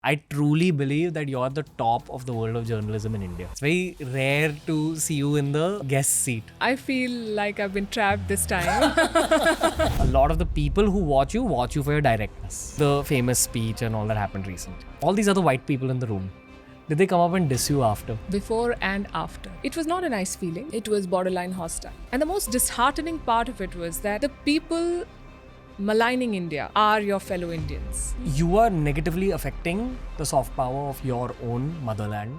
I truly believe that you're the top of the world of journalism in India. It's very rare to see you in the guest seat. I feel like I've been trapped this time. A lot of the people who watch you for your directness. The famous speech and all that happened recently. All these other white people in the room. Did they come up and diss you after? Before and after. It was not a nice feeling. It was borderline hostile. And the most disheartening part of it was that the people maligning India are your fellow Indians. You are negatively affecting the soft power of your own motherland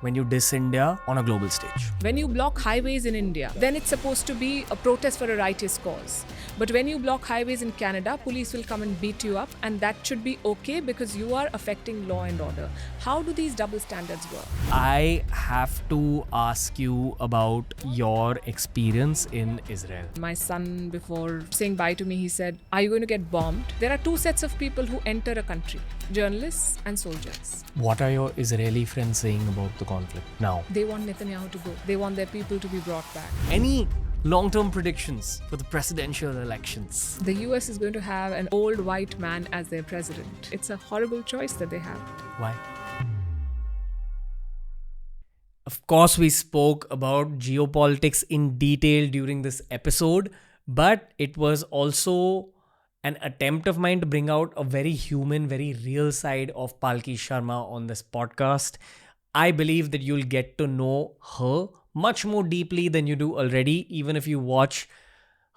when you diss India on a global stage. When you block highways in India, then it's supposed to be a protest for a righteous cause. But when you block highways in Canada, police will come and beat you up, and that should be okay because you are affecting law and order. How do these double standards work? I have to ask you about your experience in Israel. My son, before saying bye to me, he said, "Are you going to get bombed?" There are two sets of people who enter a country: journalists and soldiers. What are your Israeli friends saying about the conflict now? They want Netanyahu to go. They want their people to be brought back. Any long-term predictions for the presidential elections? The US is going to have an old white man as their president. It's a horrible choice that they have. Why? Of course, we spoke about geopolitics in detail during this episode, but it was also an attempt of mine to bring out a very human, very real side of Palki Sharma on this podcast. I believe that you'll get to know her much more deeply than you do already, even if you watch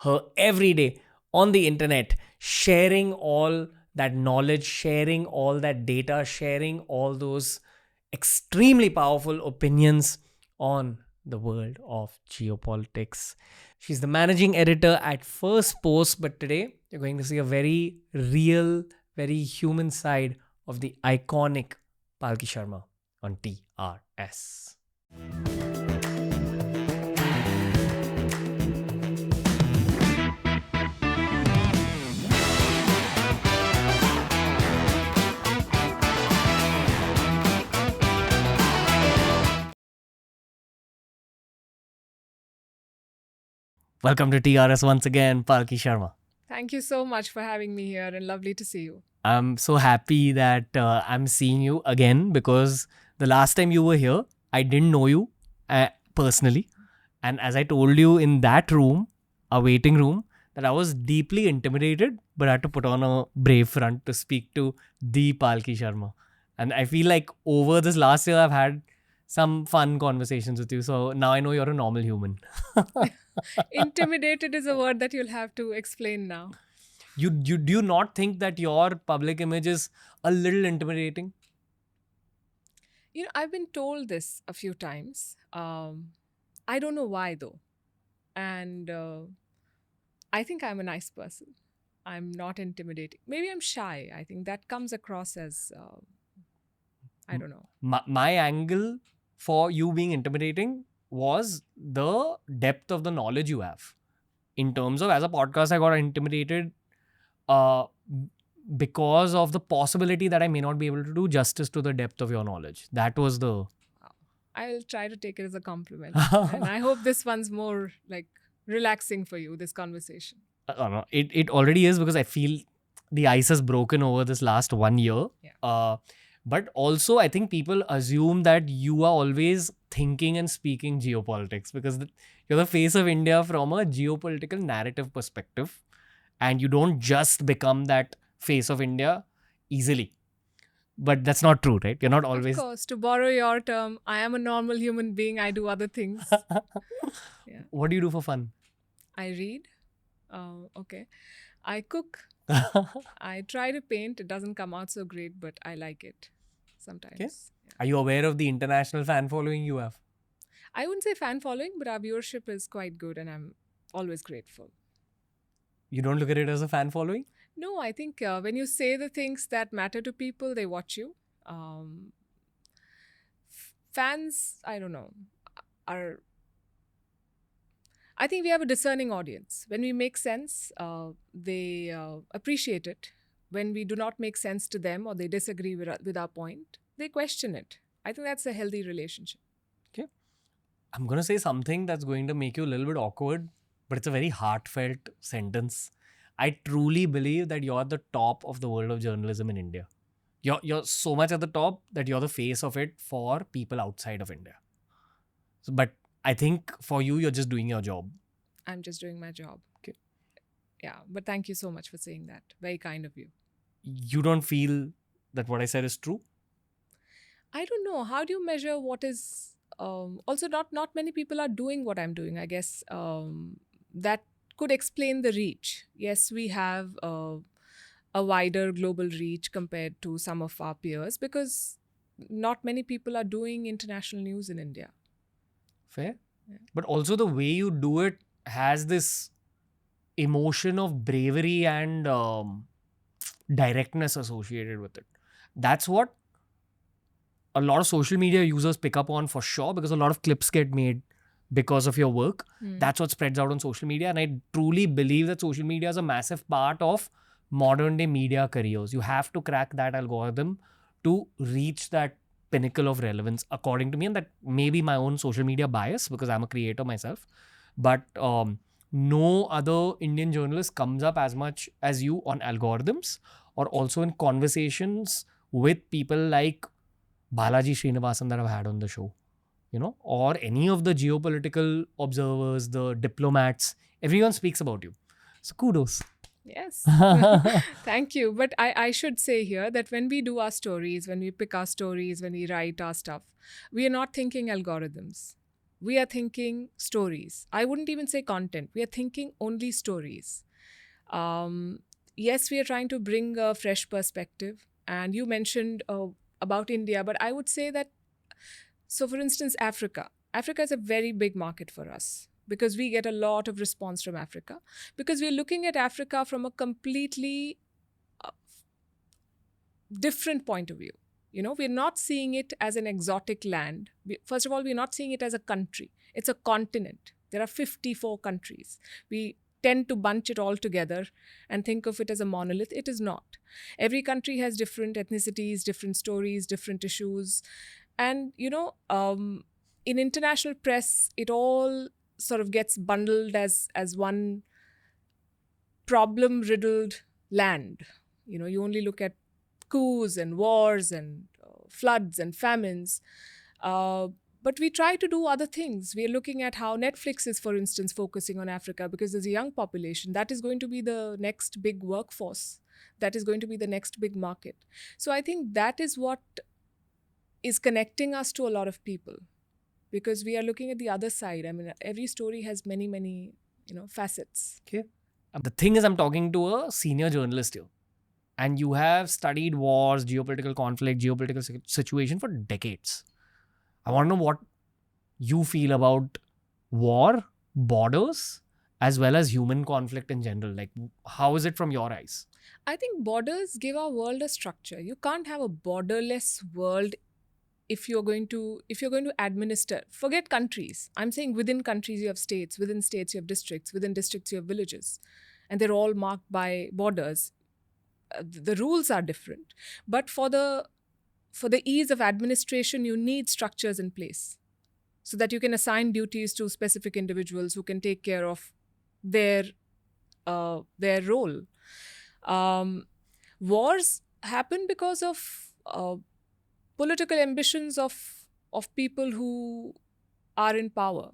her every day on the internet, sharing all that knowledge, sharing all that data, sharing all those extremely powerful opinions on the world of geopolitics. She's the managing editor at Firstpost, but today you're going to see a very real, very human side of the iconic Palki Sharma on TRS. Welcome to TRS once again, Palki Sharma. Thank you so much for having me here and lovely to see you. I'm so happy that I'm seeing you again because the last time you were here, I didn't know you personally. And as I told you in that room, a waiting room, that I was deeply intimidated, but I had to put on a brave front to speak to the Palki Sharma. And I feel like over this last year, I've had some fun conversations with you. So now I know you're a normal human. Intimidated is a word that you'll have to explain now. You do you not think that your public image is a little intimidating? You know, I've been told this a few times. I don't know why though. And I think I'm a nice person. I'm not intimidating. Maybe I'm shy. I think that comes across as, I don't know. My angle for you being intimidating was the depth of the knowledge you have. In terms of, as a podcast, I got intimidated because of the possibility that I may not be able to do justice to the depth of your knowledge. That was the... I'll try to take it as a compliment. And I hope this one's more like relaxing for you, this conversation. It already is because I feel the ice has broken over this last 1 year. Yeah. But also, I think people assume that you are always thinking and speaking geopolitics because you're the face of India from a geopolitical narrative perspective. And you don't just become that face of India easily. But that's not true, right? You're not always... Of course, to borrow your term, I am a normal human being. I do other things. Yeah. What do you do for fun? I read. Okay. I cook. I try to paint. It doesn't come out so great, but I like it sometimes. Okay. Yeah. Are you aware of the international fan following you have? I wouldn't say fan following, but our viewership is quite good and I'm always grateful. You don't look at it as a fan following? No, I think when you say the things that matter to people, they watch you. Fans, I don't know, I think we have a discerning audience. When we make sense, they appreciate it. When we do not make sense to them or they disagree with our point, they question it. I think that's a healthy relationship. Okay. I'm going to say something that's going to make you a little bit awkward, but it's a very heartfelt sentence. I truly believe that you're the top of the world of journalism in India. You're so much at the top that you're the face of it for people outside of India. So, but I think for you, you're just doing your job. I'm just doing my job. Okay. Yeah, but thank you so much for saying that. Very kind of you. You don't feel that what I said is true? I don't know. How do you measure what is? Also, not many people are doing what I'm doing. I guess that could explain the reach. Yes, we have a wider global reach compared to some of our peers because not many people are doing international news in India. Fair. Yeah. But also the way you do it has this emotion of bravery and directness associated with it. That's what a lot of social media users pick up on for sure, because a lot of clips get made because of your work. That's what spreads out on social media. And I truly believe that social media is a massive part of modern day media careers. You have to crack that algorithm to reach that pinnacle of relevance, according to me. And that may be my own social media bias because I'm a creator myself. But no other Indian journalist comes up as much as you on algorithms, or also in conversations with people like Balaji Srinivasan that I've had on the show, or any of the geopolitical observers, the diplomats. Everyone speaks about you. So kudos. Yes. Thank you. But I should say here that when we do our stories, when we pick our stories, when we write our stuff, we are not thinking algorithms. We are thinking stories. I wouldn't even say content. We are thinking only stories. Yes, we are trying to bring a fresh perspective. And you mentioned about India, but I would say that, so for instance, Africa. Africa is a very big market for us because we get a lot of response from Africa, because we're looking at Africa from a completely different point of view. We're not seeing it as an exotic land. First of all, we're not seeing it as a country. It's a continent. There are 54 countries. We tend to bunch it all together and think of it as a monolith. It is not. Every country has different ethnicities, different stories, different issues. And, in international press, it all sort of gets bundled as one problem-riddled land. You only look at coups and wars and floods and famines. But we try to do other things. We are looking at how Netflix is, for instance, focusing on Africa because there's a young population. That is going to be the next big workforce. That is going to be the next big market. So I think that is what is connecting us to a lot of people, because we are looking at the other side. I mean, every story has many, many, facets. Okay. The thing is, I'm talking to a senior journalist here. And you have studied wars, geopolitical conflict, geopolitical situation for decades. I want to know what you feel about war, borders, as well as human conflict in general. Like, how is it from your eyes? I think borders give our world a structure. You can't have a borderless world if you're going to administer. Forget countries. I'm saying within countries you have states, within states you have districts, within districts you have villages, and they're all marked by borders. The rules are different, but for the ease of administration, you need structures in place so that you can assign duties to specific individuals who can take care of their role. Wars happen because of political ambitions of people who are in power,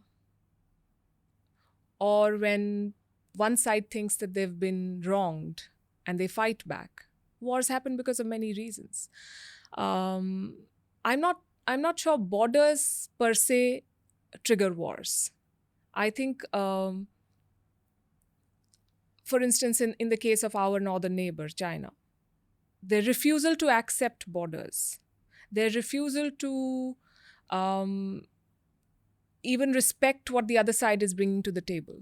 or when one side thinks that they've been wronged and they fight back. Wars happen because of many reasons. I'm not sure borders per se trigger wars. I think, for instance, in the case of our northern neighbor, China, their refusal to accept borders, their refusal to even respect what the other side is bringing to the table,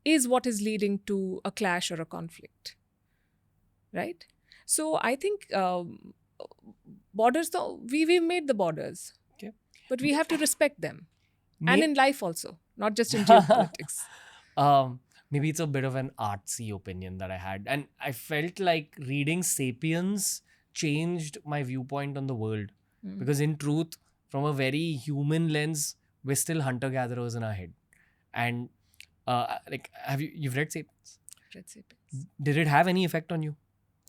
is what is leading to a clash or a conflict. Right? So I think borders, though, we've made the borders, Okay. but we have to respect them. And in life also, not just in geopolitics. Maybe it's a bit of an artsy opinion that I had. And I felt like reading Sapiens changed my viewpoint on the world. Because in truth, from a very human lens, we're still hunter-gatherers in our head. And you've read Sapiens? Read Sapiens. Did it have any effect on you?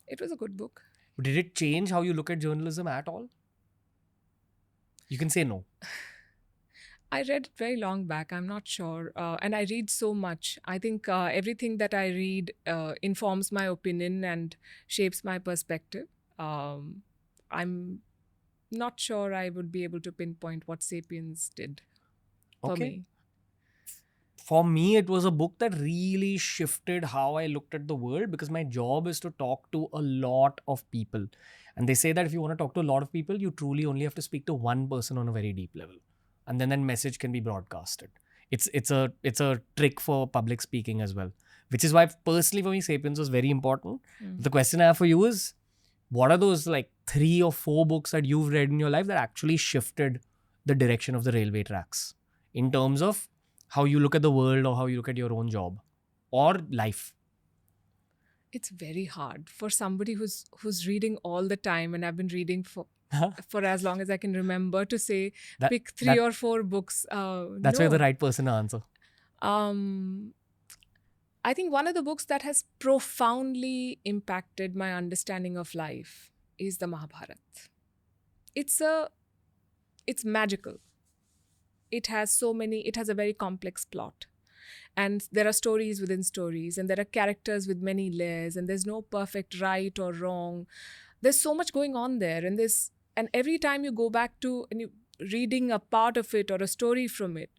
It was a good book. Did it change how you look at journalism at all? You can say no. I read it very long back. I'm not sure. And I read so much. I think everything that I read informs my opinion and shapes my perspective. I'm not sure I would be able to pinpoint what Sapiens did for Okay. me. For me, it was a book that really shifted how I looked at the world, because my job is to talk to a lot of people. And they say that if you want to talk to a lot of people, you truly only have to speak to one person on a very deep level. And then that message can be broadcasted. It's a trick for public speaking as well. Which is why personally for me, Sapiens was very important. The question I have for you is, what are those like 3 or 4 books that you've read in your life that actually shifted the direction of the railway tracks in terms of how you look at the world or how you look at your own job or life? It's very hard for somebody who's reading all the time, and I've been reading for as long as I can remember, to say pick 3 or 4 books. That's why you're No. the right person to answer. I think one of the books that has profoundly impacted my understanding of life is the Mahabharata. It's magical. It has a very complex plot. And there are stories within stories, and there are characters with many layers, and there's no perfect right or wrong. There's so much going on there, and every time you go back to and you reading a part of it or a story from it,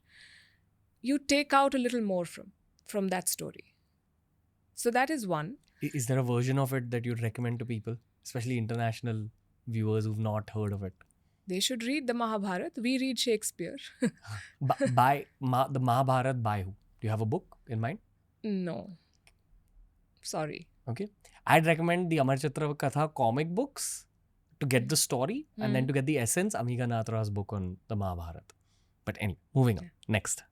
you take out a little more from that story. So that is one. Is there a version of it that you'd recommend to people, especially international viewers who've not heard of it? They should read the Mahabharata. We read Shakespeare. The Mahabharata by who? Do you have a book in mind? No. Sorry. Okay. I'd recommend the Amar Chitra Katha comic books to get the story, and then to get the essence, Amiga Nathra's book on the Mahabharata. But anyway, moving on. Next.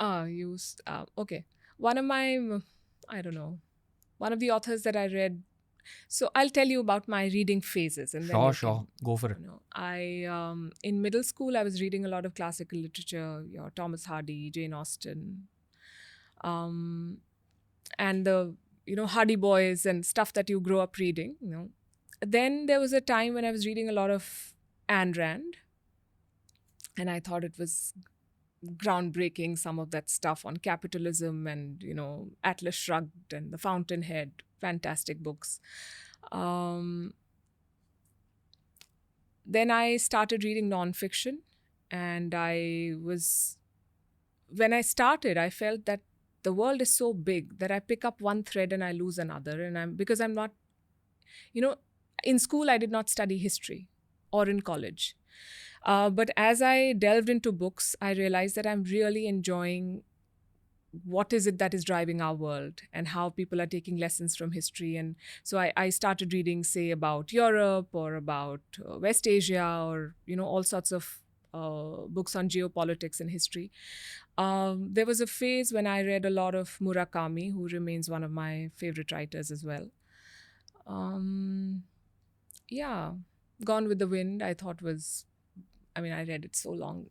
Okay. One of the authors that I read. So I'll tell you about my reading phases. And then Sure. Go for it. In middle school, I was reading a lot of classical literature, Thomas Hardy, Jane Austen, and the, Hardy Boys and stuff that you grow up reading, Then there was a time when I was reading a lot of Ayn Rand, and I thought it was groundbreaking, some of that stuff on capitalism and, Atlas Shrugged and The Fountainhead, fantastic books. Then I started reading nonfiction, and when I started, I felt that the world is so big that I pick up one thread and I lose another. And because I'm not, in school, I did not study history or in college. But as I delved into books, I realized that I'm really enjoying what is it that is driving our world and how people are taking lessons from history. And so I started reading, say, about Europe or about West Asia, or, all sorts of books on geopolitics and history. There was a phase when I read a lot of Murakami, who remains one of my favorite writers as well. Gone with the Wind, I thought I read it so long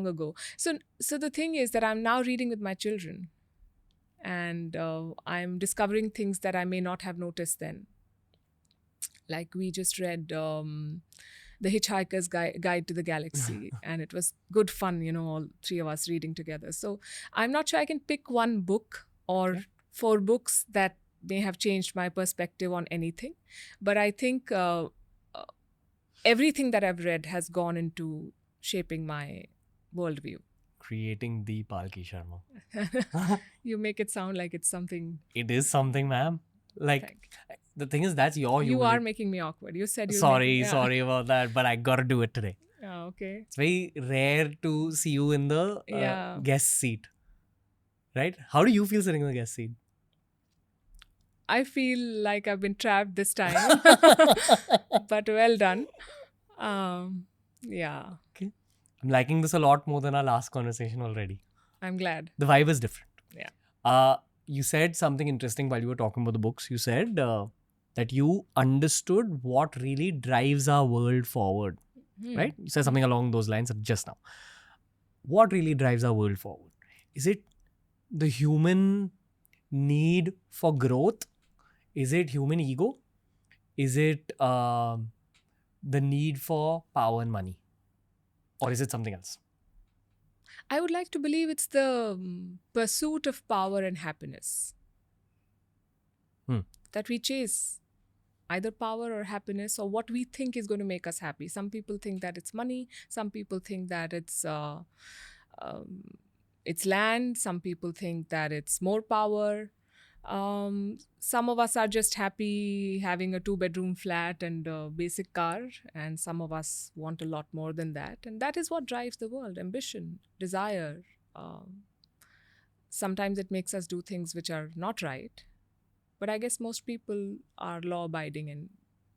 ago. So the thing is that I'm now reading with my children, and I'm discovering things that I may not have noticed then. Like we just read The Hitchhiker's Guide to the Galaxy, and it was good fun, all 3 of us reading together. So I'm not sure I can pick one book or 4 books that may have changed my perspective on anything. But I think everything that I've read has gone into shaping my worldview. Creating the Palki Sharma. You make it sound like it's something. It is something, ma'am. Like, the thing is, that's your humor. You are making me awkward. You said you. Sorry about that, but I gotta do it today. Oh, okay. It's very rare to see you in the guest seat, right? How do you feel sitting in the guest seat? I feel like I've been trapped this time, but well done. Okay. I'm liking this a lot more than our last conversation already. I'm glad. The vibe is different. Yeah. You said something interesting while you were talking about the books. You said that you understood what really drives our world forward, right? You said something along those lines just now. What really drives our world forward? Is it the human need for growth? Is it human ego? Is it the need for power and money? Or is it something else? I would like to believe it's the pursuit of power and happiness Hmm. that we chase, either power or happiness, or what we think is going to make us happy. Some people think that it's money. Some people think that um, it's land. Some people think that it's more power. Some of us are just happy having a 2-bedroom flat and a basic car, and some of us want a lot more than that. And that is what drives the world: ambition, desire. Um, Sometimes it makes us do things which are not right, but I guess most people are law abiding, and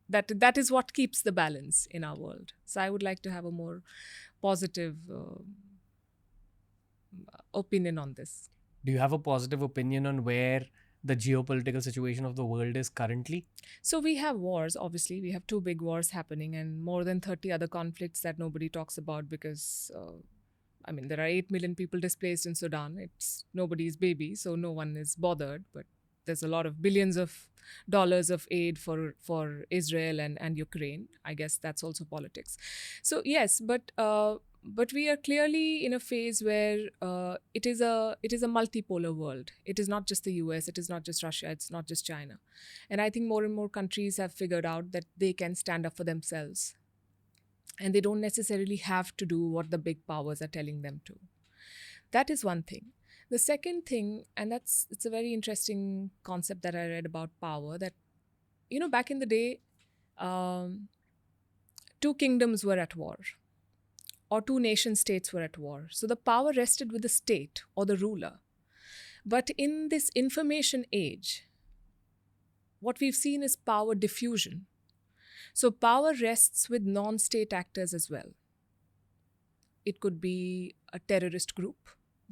that is what keeps the balance in our world. So I would like to have a more positive opinion on this. Do you have a positive opinion on where the geopolitical situation of the world is currently? So we have wars, obviously. We have two big wars happening and more than 30 other conflicts that nobody talks about because, I mean, there are 8 million people displaced in Sudan. It's nobody's baby, so no one is bothered. But there's a lot of billions of dollars of aid for Israel and Ukraine. I guess that's also politics. So yes, but we are clearly in a phase where it is a multipolar world. It is not just the US, it is not just Russia, it's not just China. And I think more and more countries have figured out that they can stand up for themselves. And they don't necessarily have to do what the big powers are telling them to. That is one thing. The second thing, and it's a very interesting concept that I read about power, that, back in the day, um, two kingdoms were at war, or two nation states were at war. So the power rested with the state or the ruler. But in this information age, what we've seen is power diffusion. So power rests with non-state actors as well. It could be a terrorist group.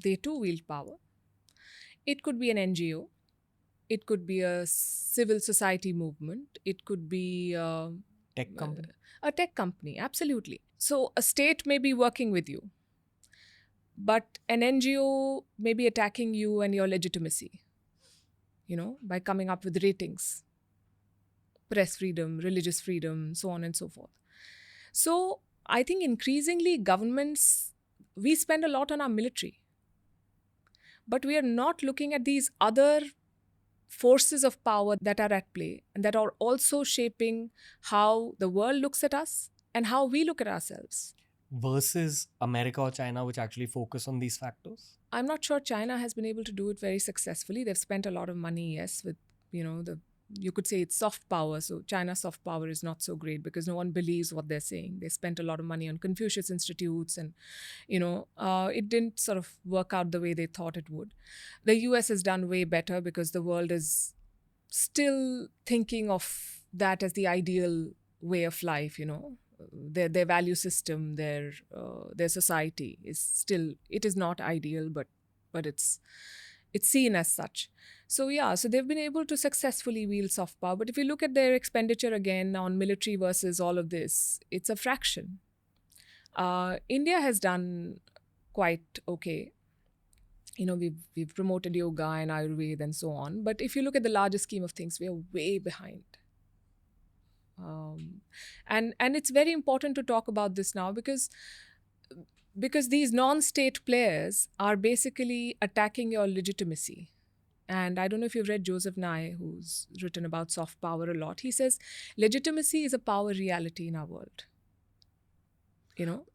They too wield power. It could be an NGO. It could be a civil society movement. It could be Tech company? a tech company, absolutely. So a state may be working with you, but an NGO may be attacking you and your legitimacy, by coming up with ratings, press freedom, religious freedom, so on and so forth. So I think increasingly governments, we spend a lot on our military, but we are not looking at these other forces of power that are at play and that are also shaping how the world looks at us and how we look at ourselves. Versus America or China, which actually focus on these factors? I'm not sure China has been able to do it very successfully. They've spent a lot of money, yes, with, you could say it's soft power. So China's soft power is not so great because no one believes what they're saying. They spent a lot of money on Confucius Institutes and, it didn't sort of work out the way they thought it would. The US has done way better because the world is still thinking of that as the ideal way of life, Their value system, their society is still, it is not ideal, but it's seen as such. So so they've been able to successfully wield soft power. But if you look at their expenditure again on military versus all of this, it's a fraction. India has done quite okay. We've promoted yoga and Ayurveda and so on. But if you look at the larger scheme of things, we are way behind. And it's very important to talk about this now because these non-state players are basically attacking your legitimacy. And I don't know if you've read Joseph Nye, who's written about soft power a lot. He says legitimacy is a power reality in our world.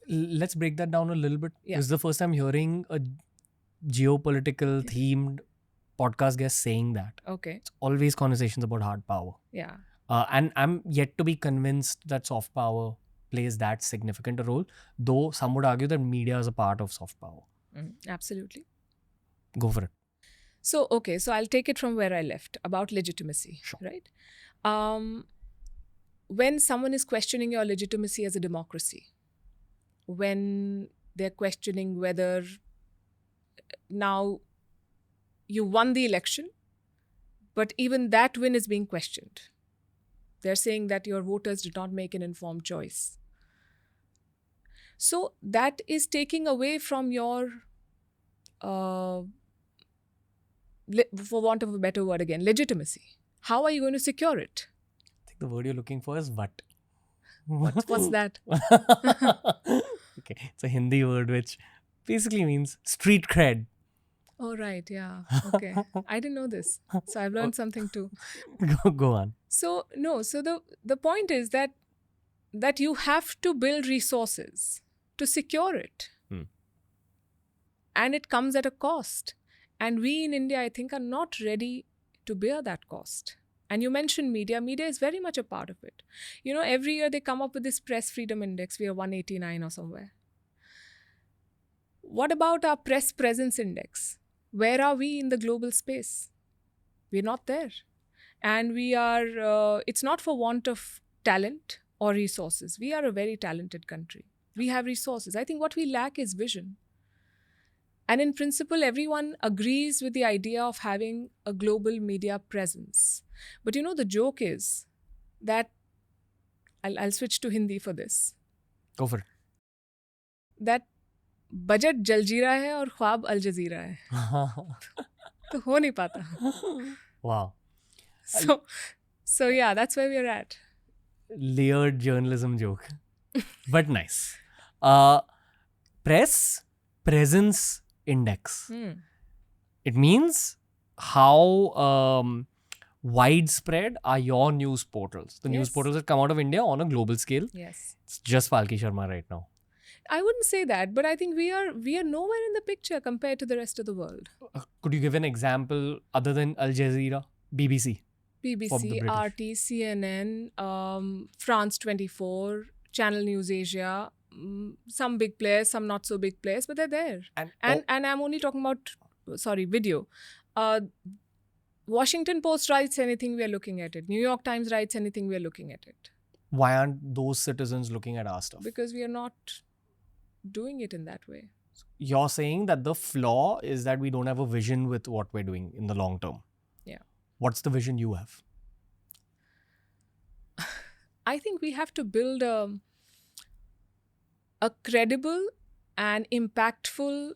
Let's break that down a little bit. Yeah. This is the first time hearing a geopolitical themed podcast guest saying that. Okay. It's always conversations about hard power. Yeah. And I'm yet to be convinced that soft power plays that significant a role, though some would argue that media is a part of soft power. Absolutely. Go for it. So, okay, so I'll take it from where I left about legitimacy, Sure. right? When someone is questioning your legitimacy as a democracy, when they're questioning whether now you won the election, but even that win is being questioned. They're saying that your voters did not make an informed choice. So that is taking away from your, for want of a better word again, legitimacy. How are you going to secure it? The word you're looking for is what? What's that? Okay, it's a Hindi word which basically means street cred. Oh, right. Yeah. Okay. I didn't know this. So I've learned something too. Go on. So the point is that you have to build resources to secure it. Hmm. And it comes at a cost. And we in India, I think, are not ready to bear that cost. And you mentioned media. Media is very much a part of it. You know, every year they come up with this press freedom index. We are 189 or somewhere. What about our press presence index? Where are we in the global space? We're not there. And we are, it's not for want of talent or resources. We are a very talented country. We have resources. I think what we lack is vision. And in principle, everyone agrees with the idea of having a global media presence. But you know, the joke is that, I'll switch to Hindi for this, Go for it. that budget jaljeera है और ख्वाब अल जजीरा है तो हो नहीं पाता. Wow. So yeah, that's where we're at. Layered journalism joke. But nice. Press presence index. It means how widespread are your news portals. The news Yes. portals that come out of India on a global scale. Yes. It's just Palki Sharma right now. I wouldn't say that, but I think we are nowhere in the picture compared to the rest of the world. Could you give an example other than Al Jazeera? BBC. For the BBC, British. RT, CNN, France 24, Channel News Asia, some big players, some not so big players, but they're there. And I'm only talking about, video. Washington Post writes anything, we are looking at it. New York Times writes anything, we are looking at it. Why aren't those citizens looking at our stuff? Because we are not doing it in that way. You're saying that the flaw is that we don't have a vision with what we're doing in the long term. Yeah. What's the vision you have? I think we have to build a credible and impactful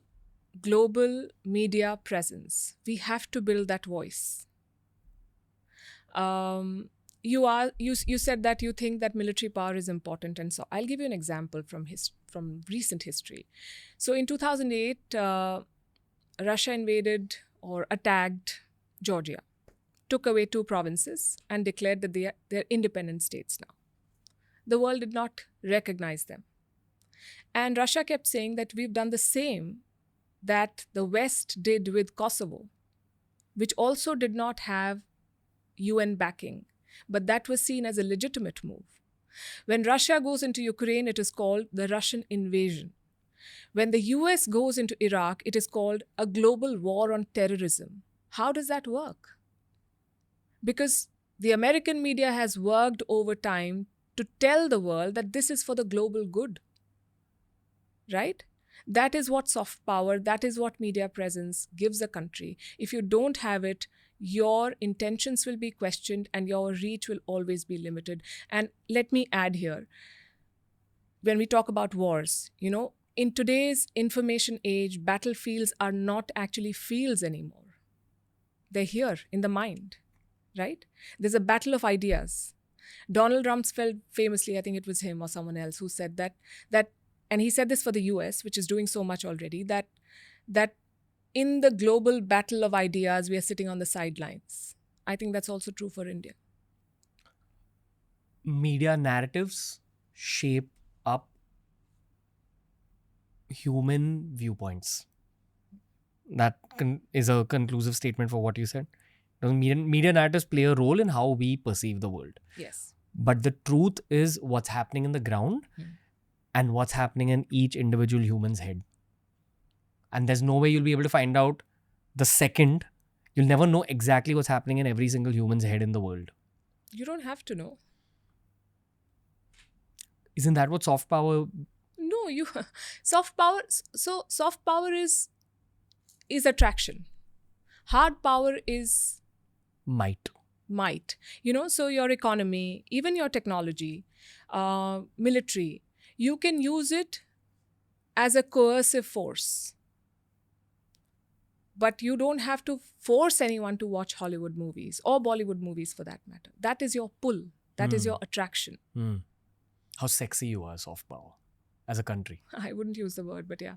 global media presence. We have to build that voice. You said that you think that military power is important, and so I'll give you an example from recent history. So in 2008, Russia invaded or attacked Georgia, took away 2 provinces, and declared that they're independent states now. The world did not recognize them. And Russia kept saying that we've done the same that the West did with Kosovo, which also did not have UN backing, but that was seen as a legitimate move. When Russia goes into Ukraine, it is called the Russian invasion. When the US goes into Iraq, it is called a global war on terrorism. How does that work? Because the American media has worked over time to tell the world that this is for the global good. Right? That is what soft power, that is what media presence gives a country. If you don't have it, your intentions will be questioned and your reach will always be limited. And let me add here, when we talk about wars, in today's information age, battlefields are not actually fields anymore. They're here in the mind, right? There's a battle of ideas. Donald Rumsfeld famously, I think it was him or someone else who said that and he said this for the US, which is doing so much already, that in the global battle of ideas, we are sitting on the sidelines. I think that's also true for India. Media narratives shape up human viewpoints. That is a conclusive statement for what you said. Media narratives play a role in how we perceive the world. Yes. But the truth is what's happening in the ground and what's happening in each individual human's head. And there's no way you'll be able to find out the second. You'll never know exactly what's happening in every single human's head in the world. You don't have to know. Isn't that what soft power? No, soft power. So soft power is attraction. Hard power is Might. So your economy, even your technology, military, you can use it as a coercive force. But you don't have to force anyone to watch Hollywood movies or Bollywood movies for that matter. That is your pull. That is your attraction. How sexy you are, soft power, as a country. I wouldn't use the word, but yeah.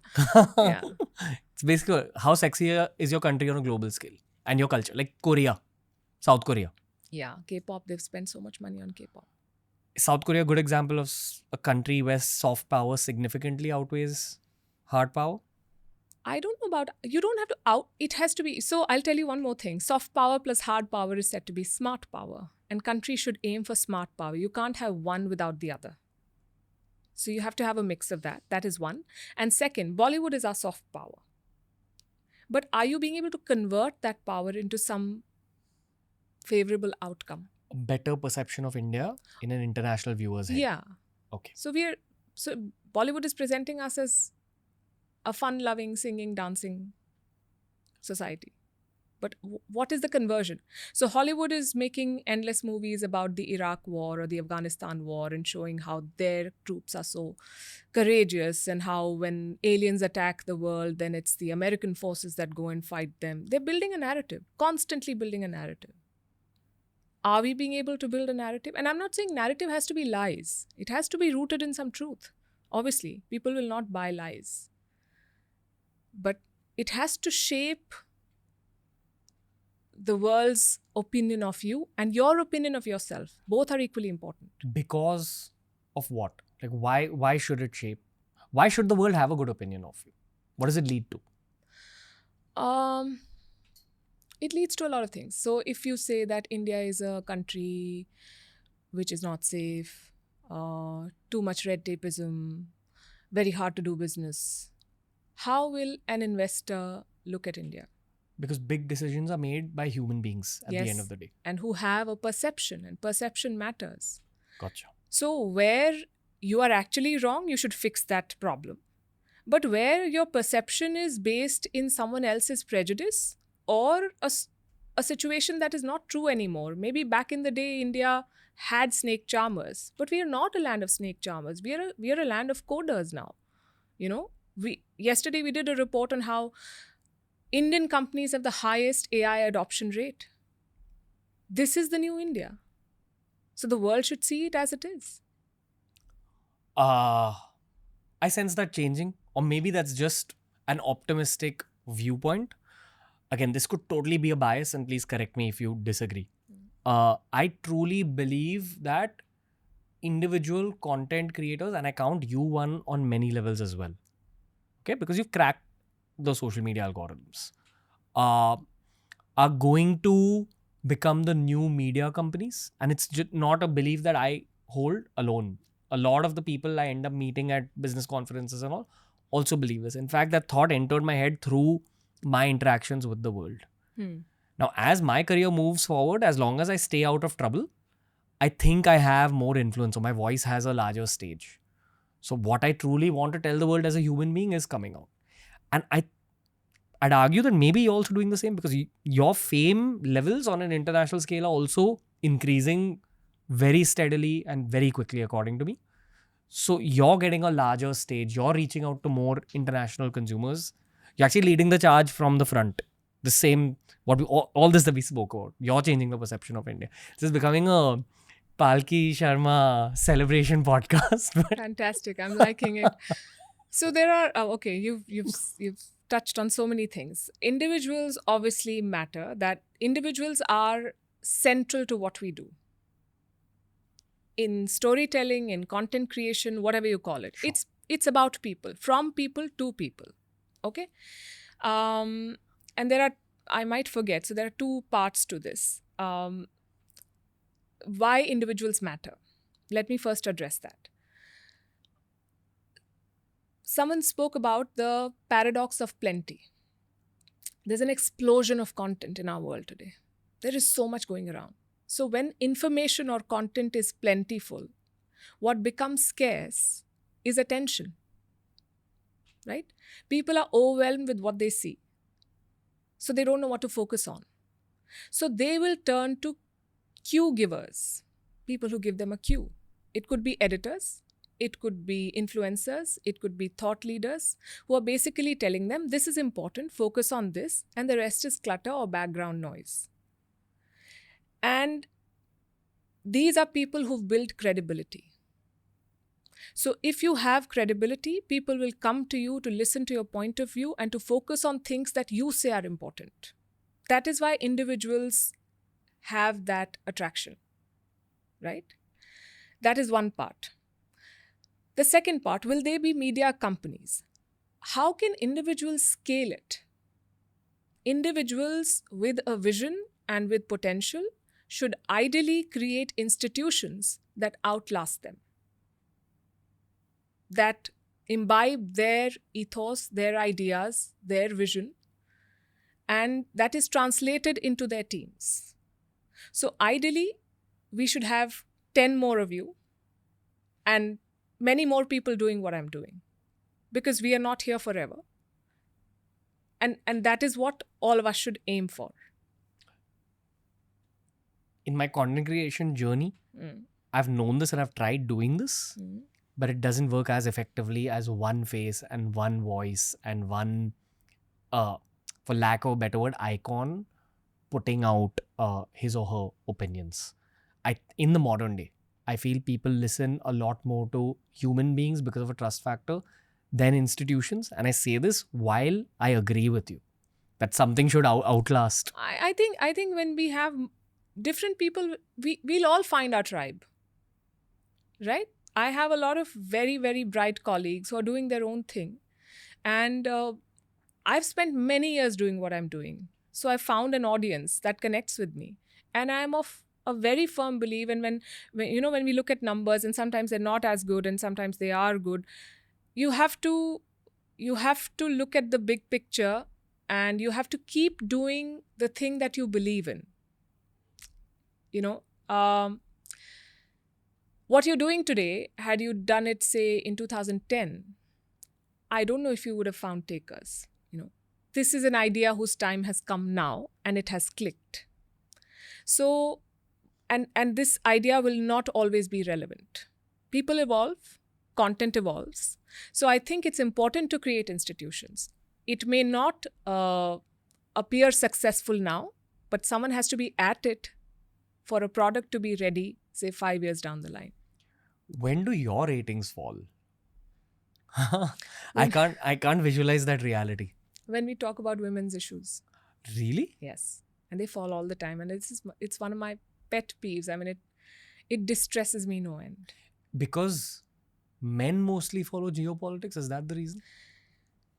It's basically how sexy is your country on a global scale and your culture. Like Korea, South Korea. Yeah, K-pop, they've spent so much money on K-pop. South Korea, a good example of a country where soft power significantly outweighs hard power. I don't know about, you don't have to it has to be, so I'll tell you one more thing. Soft power plus hard power is said to be smart power, and countries should aim for smart power. You can't have one without the other. So you have to have a mix of that. That is one. And second, Bollywood is our soft power. But are you being able to convert that power into some favorable outcome? A better perception of India in an international viewer's head. Yeah. Okay. So Bollywood is presenting us as a fun-loving, singing, dancing society. But what is the conversion? So Hollywood is making endless movies about the Iraq war or the Afghanistan war and showing how their troops are so courageous and how when aliens attack the world, then it's the American forces that go and fight them. They're building a narrative, constantly building a narrative. Are we being able to build a narrative? And I'm not saying narrative has to be lies. It has to be rooted in some truth. Obviously, people will not buy lies. But it has to shape the world's opinion of you and your opinion of yourself. Both are equally important. Because of what? Like why should it shape? Why should the world have a good opinion of you? What does it lead to? It leads to a lot of things. So if you say that India is a country which is not safe, too much red tapeism, very hard to do business, how will an investor look at India? Because big decisions are made by human beings at the end of the day. And who have a perception, and perception matters. Gotcha. So where you are actually wrong, you should fix that problem. But where your perception is based in someone else's prejudice or a situation that is not true anymore. Maybe back in the day, India had snake charmers, but we are not a land of snake charmers. We are a land of coders now. You know, yesterday we did a report on how Indian companies have the highest AI adoption rate. This is the new India. So the world should see it as it is. I sense that changing, or maybe that's just an optimistic viewpoint. Again, this could totally be a bias, and please correct me if you disagree. I truly believe that individual content creators, and I count you one on many levels as well, okay, because you've cracked the social media algorithms, are going to become the new media companies. And it's just not a belief that I hold alone. A lot of the people I end up meeting at business conferences and all also believe this. In fact, that thought entered my head through my interactions with the world. Now, as my career moves forward, as long as I stay out of trouble, I think I have more influence, or my voice has a larger stage. So what I truly want to tell the world as a human being is coming out. And I'd argue that maybe you're also doing the same, because your fame levels on an international scale are also increasing very steadily and very quickly, according to me. So you're getting a larger stage. You're reaching out to more international consumers. You're actually leading the charge from the front. The same, all this that we spoke about. You're changing the perception of India. This is becoming a Palki Sharma celebration podcast. Fantastic. I'm liking it. So there are, you've touched on so many things. Individuals obviously matter, that individuals are central to what we do. In storytelling, in content creation, whatever you call it. Sure. It's about people, from people to people. Okay? And there are, I might forget, so there are two parts to this. Why individuals matter. Let me first address that. Someone spoke about the paradox of plenty. There's an explosion of content in our world today. There is so much going around. So when information or content is plentiful, what becomes scarce is attention. Right? People are overwhelmed with what they see. So they don't know what to focus on. So they will turn to cue givers, people who give them a cue. It could be editors. It could be influencers, it could be thought leaders who are basically telling them, this is important, focus on this, and the rest is clutter or background noise. And these are people who've built credibility. So if you have credibility, people will come to you to listen to your point of view and to focus on things that you say are important. That is why individuals have that attraction, right? That is one part. The second part, will they be media companies? How can individuals scale it? Individuals with a vision and with potential should ideally create institutions that outlast them, that imbibe their ethos, their ideas, their vision, and that is translated into their teams. So ideally, we should have 10 more of you and many more people doing what I'm doing, because we are not here forever. And that is what all of us should aim for. In my content creation journey, I've known this and I've tried doing this, but it doesn't work as effectively as one face and one voice and one, for lack of a better word, icon putting out his or her opinions. In the modern day, I feel people listen a lot more to human beings because of a trust factor than institutions. And I say this while I agree with you that something should outlast. I think when we have different people, we'll all find our tribe, right? I have a lot of very, very bright colleagues who are doing their own thing. And I've spent many years doing what I'm doing. So I found an audience that connects with me. And I'm of a very firm belief. And when we look at numbers, and sometimes they're not as good and sometimes they are good, you have to look at the big picture, and you have to keep doing the thing that you believe in. What you're doing today, had you done it, say, in 2010, I don't know if you would have found takers. This is an idea whose time has come now, and it has clicked. So, and this idea will not always be relevant. People evolve, content evolves. So I think it's important to create institutions. It may not appear successful now, but someone has to be at it for a product to be ready, say 5 years down the line. When do your ratings fall? I can't visualize that reality. When we talk about women's issues. Really? Yes. And they fall all the time. And it's one of my pet peeves. I mean, it distresses me no end. Because men mostly follow geopolitics? Is that the reason?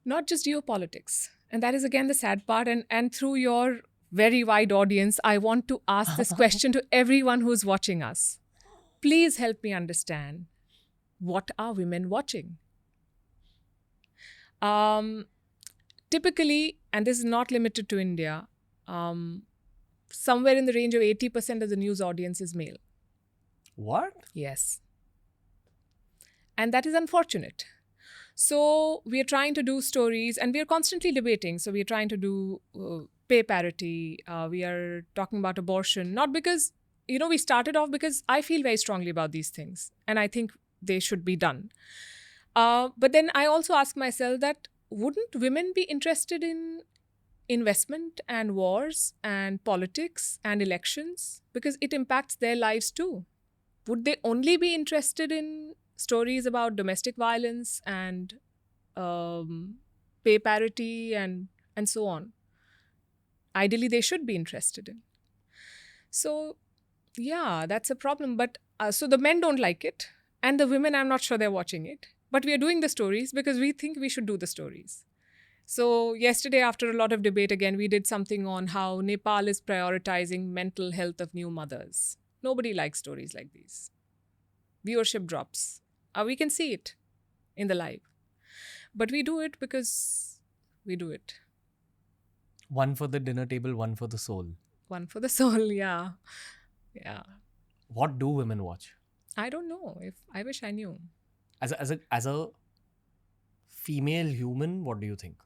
Not just geopolitics. And that is again the sad part. And through your very wide audience, I want to ask this question to everyone who's watching us. Please help me understand, what are women watching? Typically, and this is not limited to India, somewhere in the range of 80% of the news audience is male. What? Yes. And that is unfortunate. So we are trying to do stories, and we are constantly debating. So we are trying to do pay parity. We are talking about abortion, not because, we started off because I feel very strongly about these things, and I think they should be done. But then I also ask myself that, wouldn't women be interested in investment and wars and politics and elections? Because it impacts their lives too. Would they only be interested in stories about domestic violence and pay parity and so on? Ideally, they should be interested in. So, yeah, that's a problem. But so the men don't like it. And the women, I'm not sure they're watching it. But we are doing the stories because we think we should do the stories. So yesterday, after a lot of debate again, we did something on how Nepal is prioritizing mental health of new mothers. Nobody likes stories like these. Viewership drops. We can see it in the live. But we do it because we do it. One for the dinner table, one for the soul. One for the soul, yeah. Yeah. What do women watch? I don't know. I wish I knew. As a female human, what do you think?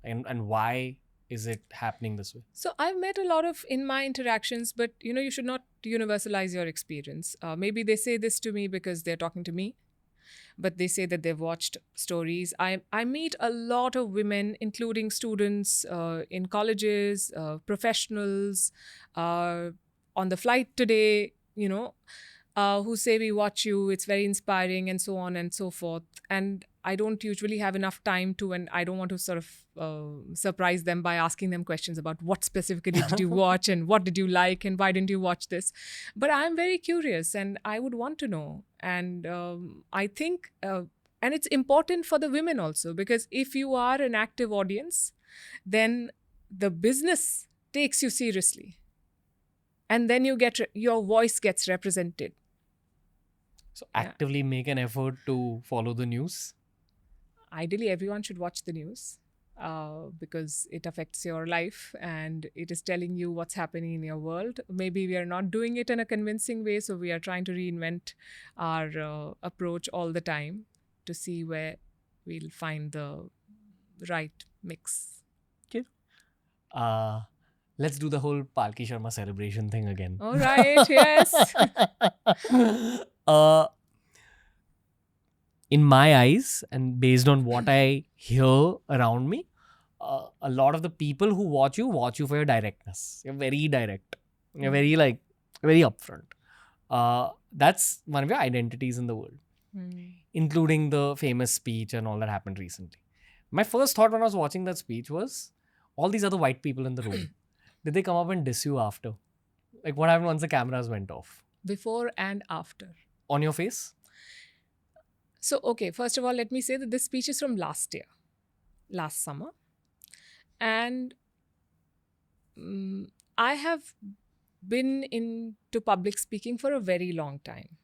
And why is it happening this way? So I've met a lot of in my interactions, but you should not universalize your experience. Maybe they say this to me because they're talking to me, but they say that they've watched stories. I meet a lot of women, including students in colleges, professionals. On the flight today, who say we watch you, it's very inspiring, and so on and so forth. And I don't usually have enough time to, and I don't want to sort of surprise them by asking them questions about what specifically did you watch and what did you like and why didn't you watch this. But I'm very curious and I would want to know. And I think, and it's important for the women also, because if you are an active audience, then the business takes you seriously. And then your voice gets represented. So actively make an effort to follow the news. Ideally, everyone should watch the news because it affects your life and it is telling you what's happening in your world. Maybe we are not doing it in a convincing way, so we are trying to reinvent our approach all the time to see where we'll find the right mix. Okay. Let's do the whole Palki Sharma celebration thing again. All right, yes. In my eyes, and based on what I hear around me, a lot of the people who watch you for your directness. You're very direct. You're very upfront. That's one of your identities in the world, including the famous speech and all that happened recently. My first thought when I was watching that speech was, all these other white people in the room, did they come up and diss you after? Like, what happened once the cameras went off? Before and after. On your face? So, okay, first of all, let me say that this speech is from last summer. And I have been into public speaking for a very long time.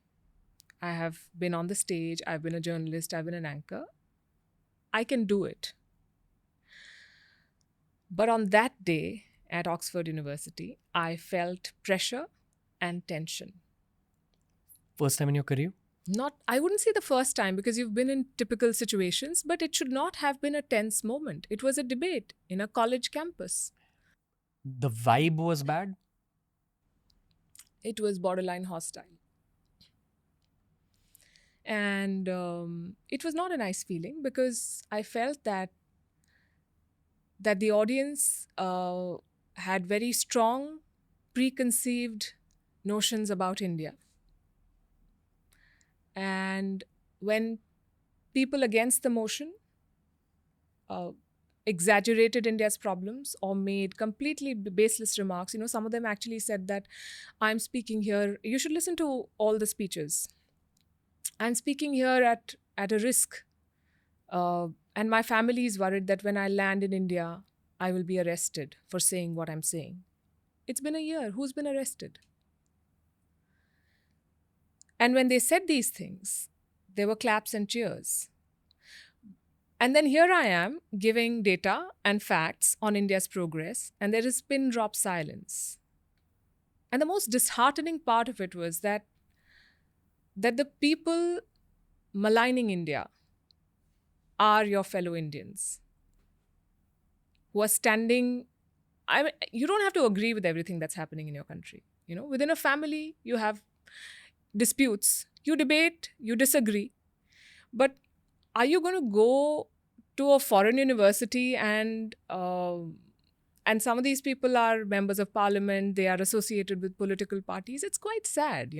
I have been on the stage, I've been a journalist, I've been an anchor. I can do it. But on that day at Oxford University, I felt pressure and tension. First time in your career? I wouldn't say the first time, because you've been in typical situations, but it should not have been a tense moment. It was a debate in a college campus. The vibe was bad? It was borderline hostile. And it was not a nice feeling, because I felt that the audience had very strong preconceived notions about India. And when people against the motion exaggerated India's problems or made completely baseless remarks, some of them actually said that I'm speaking here, you should listen to all the speeches. I'm speaking here at a risk. And my family is worried that when I land in India, I will be arrested for saying what I'm saying. It's been a year. Who's been arrested? And when they said these things, there were claps and cheers. And then here I am giving data and facts on India's progress, and there is pin drop silence. And the most disheartening part of it was that the people maligning India are your fellow Indians who are standing. You don't have to agree with everything that's happening in your country. Within a family, you have disputes, you debate, you disagree. But are you going to go to a foreign university and some of these people are members of parliament, they are associated with political parties? It's quite sad,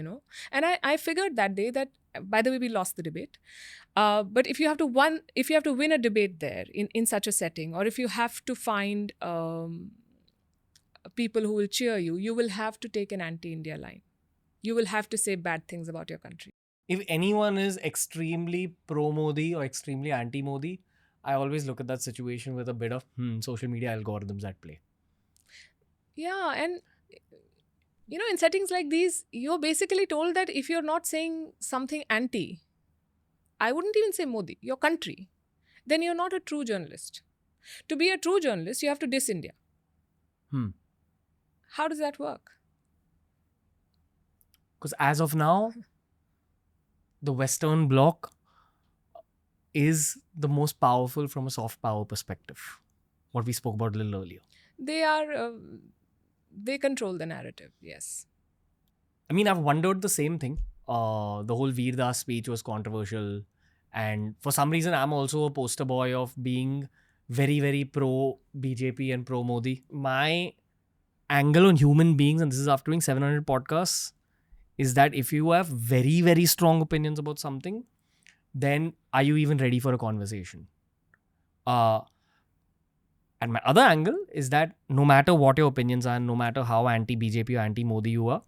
And I figured that day that, by the way, we lost the debate. But if you have to win a debate there in such a setting, or if you have to find people who will cheer you, you will have to take an anti-India line. You will have to say bad things about your country. If anyone is extremely pro-Modi or extremely anti-Modi, I always look at that situation with a bit of social media algorithms at play. Yeah, and in settings like these, you're basically told that if you're not saying something anti, I wouldn't even say Modi, your country, then you're not a true journalist. To be a true journalist, you have to diss India. How does that work? Because as of now, the Western Bloc is the most powerful from a soft power perspective. What we spoke about a little earlier. They control the narrative, yes. I mean, I've wondered the same thing. The whole Veer Das speech was controversial. And for some reason, I'm also a poster boy of being very, very pro-BJP and pro-Modi. My angle on human beings, and this is after doing 700 podcasts, is that if you have very, very strong opinions about something, then are you even ready for a conversation? And my other angle is that no matter what your opinions are, no matter how anti-BJP or anti-Modi you are,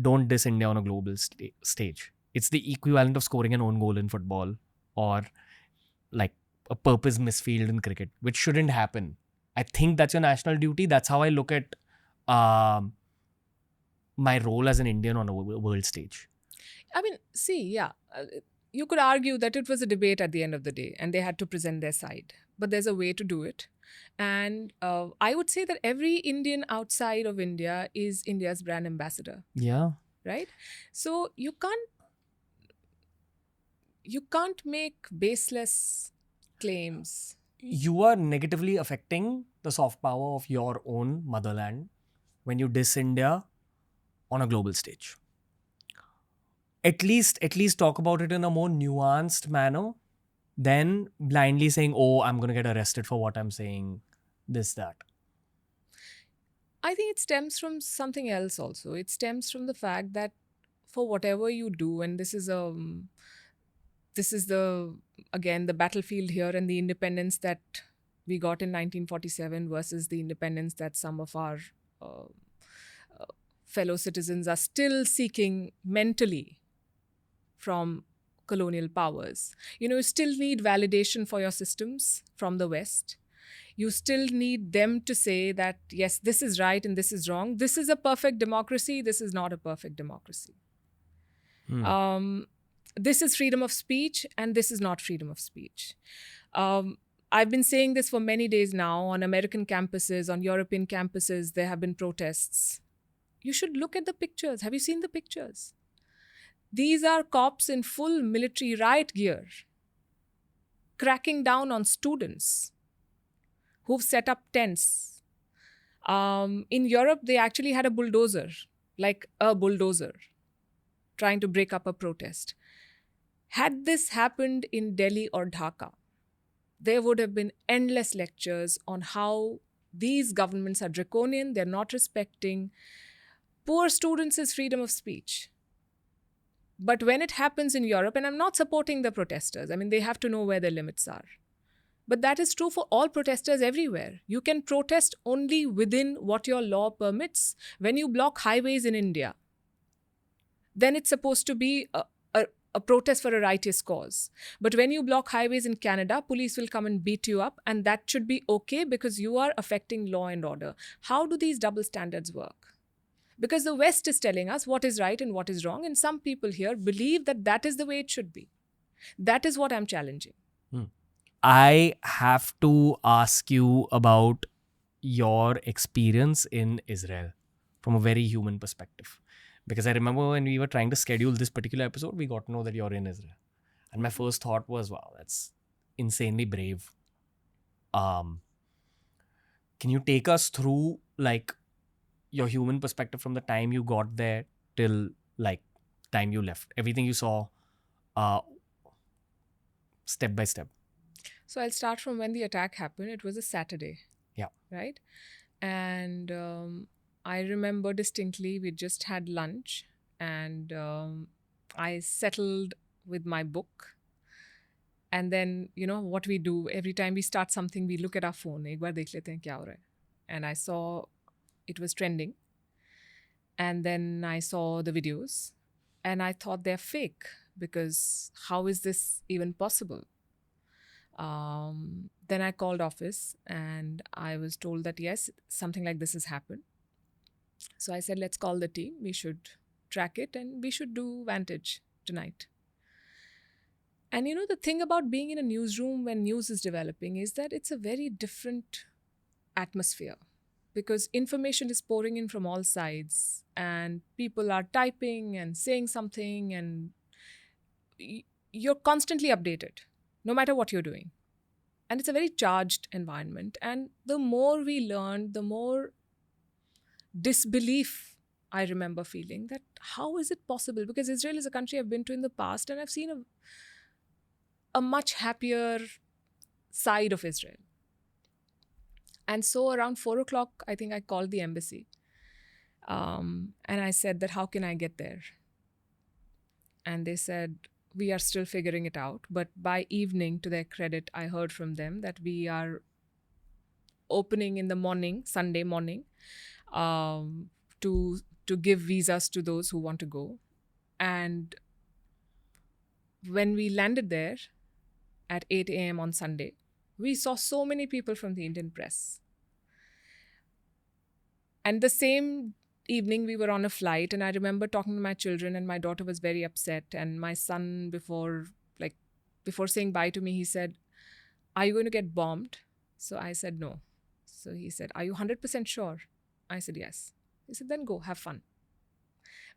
don't diss India on a global stage. It's the equivalent of scoring an own goal in football or like a purpose misfield in cricket, which shouldn't happen. I think that's your national duty. That's how I look at my role as an Indian on a world stage. I mean, see, yeah, you could argue that it was a debate at the end of the day and they had to present their side. But there's a way to do it. And I would say that every Indian outside of India is India's brand ambassador, Yeah. right? So you can't make baseless claims. You are negatively affecting the soft power of your own motherland when you diss India on a global stage. At least talk about it in a more nuanced manner than blindly saying, oh, I'm going to get arrested for what I'm saying, this, that. I think it stems from something else also. It stems from the fact that for whatever you do, and this is the again the battlefield here and the independence that we got in 1947 versus the independence that some of our uh, fellow citizens are still seeking mentally from colonial powers. You still need validation for your systems from the West. You still need them to say that, yes, this is right and this is wrong. This is a perfect democracy. This is not a perfect democracy. This is freedom of speech and this is not freedom of speech. I've been saying this for many days now. On American campuses, on European campuses, there have been protests. You should look at the pictures. Have you seen the pictures? These are cops in full military riot gear, cracking down on students who've set up tents. In Europe, they actually had a bulldozer, trying to break up a protest. Had this happened in Delhi or Dhaka, there would have been endless lectures on how these governments are draconian, they're not respecting poor students' freedom of speech. But when it happens in Europe, and I'm not supporting the protesters, I mean, they have to know where their limits are. But that is true for all protesters everywhere. You can protest only within what your law permits. When you block highways in India, then it's supposed to be a protest for a righteous cause. But when you block highways in Canada, police will come and beat you up, and that should be okay because you are affecting law and order. How do these double standards work? Because the West is telling us what is right and what is wrong, and some people here believe that that is the way it should be. That is what I'm challenging. I have to ask you about your experience in Israel from a very human perspective. Because I remember when we were trying to schedule this particular episode, we got to know that you're in Israel. And my first thought was, wow, that's insanely brave. Can you take us through like your human perspective from the time you got there till like time you left? Everything you saw, step by step. So I'll start from when the attack happened. It was a Saturday. Yeah. Right? And I remember distinctly, we just had lunch and I settled with my book. And then, what we do, every time we start something, we look at our phone. Ek baar dekh lete hain kya ho raha hai. And I saw it was trending. And then I saw the videos and I thought they're fake because how is this even possible? Then I called office and I was told that yes, something like this has happened. So I said, let's call the team. We should track it and we should do Vantage tonight. And the thing about being in a newsroom when news is developing is that it's a very different atmosphere because information is pouring in from all sides and people are typing and saying something and you're constantly updated no matter what you're doing. And it's a very charged environment. And the more we learned, the more disbelief I remember feeling that how is it possible? Because Israel is a country I've been to in the past and I've seen a much happier side of Israel. And so around 4 o'clock, I think I called the embassy. And I said that how can I get there? And they said, we are still figuring it out. But by evening, to their credit, I heard from them that we are opening in the morning, Sunday morning, um, to give visas to those who want to go. And when we landed there at 8 a.m. on Sunday, we saw so many people from the Indian press. And the same evening, we were on a flight, and I remember talking to my children, and my daughter was very upset. And my son, before saying bye to me, he said, "Are you going to get bombed?" So I said, "No." So he said, "Are you 100% sure?" I said, "Yes." He said, "Then go, have fun."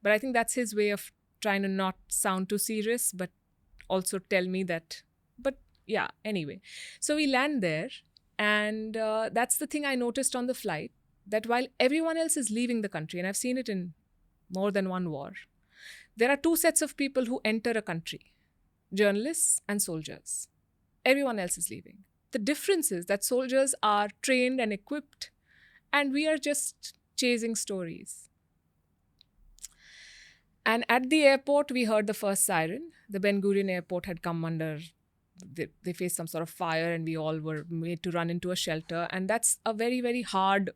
But I think that's his way of trying to not sound too serious, but also tell me that. But yeah, anyway. So we land there, and that's the thing I noticed on the flight, that while everyone else is leaving the country, and I've seen it in more than one war, there are two sets of people who enter a country: journalists and soldiers. Everyone else is leaving. The difference is that soldiers are trained and equipped, and we are just chasing stories. And at the airport, we heard the first siren. The Ben Gurion airport had come under, they faced some sort of fire, and we all were made to run into a shelter. And that's a very, very hard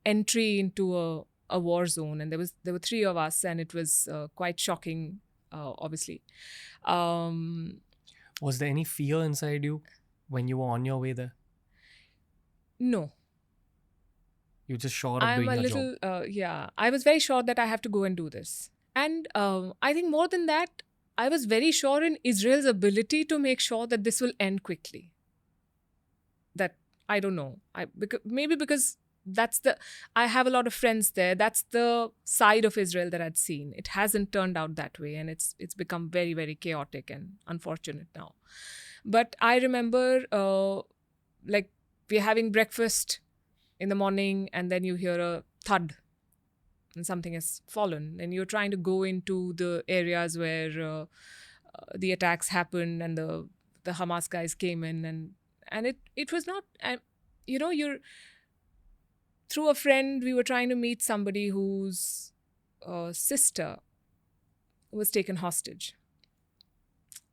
entry into a war zone. And there were three of us, and it was quite shocking, obviously. Was there any fear inside you when you were on your way there? No. You're just sure of I'm doing a your job. little, I was very sure that I have to go and do this. And I think more than that, I was very sure in Israel's ability to make sure that this will end quickly. That, I don't know. Maybe because I have a lot of friends there. That's the side of Israel that I'd seen. It hasn't turned out that way, and it's become very, very chaotic and unfortunate now. But I remember, we're having breakfast in the morning, and then you hear a thud and something has fallen, and you're trying to go into the areas where the attacks happened, and the Hamas guys came in, and it was not, you're through a friend, we were trying to meet somebody whose sister was taken hostage.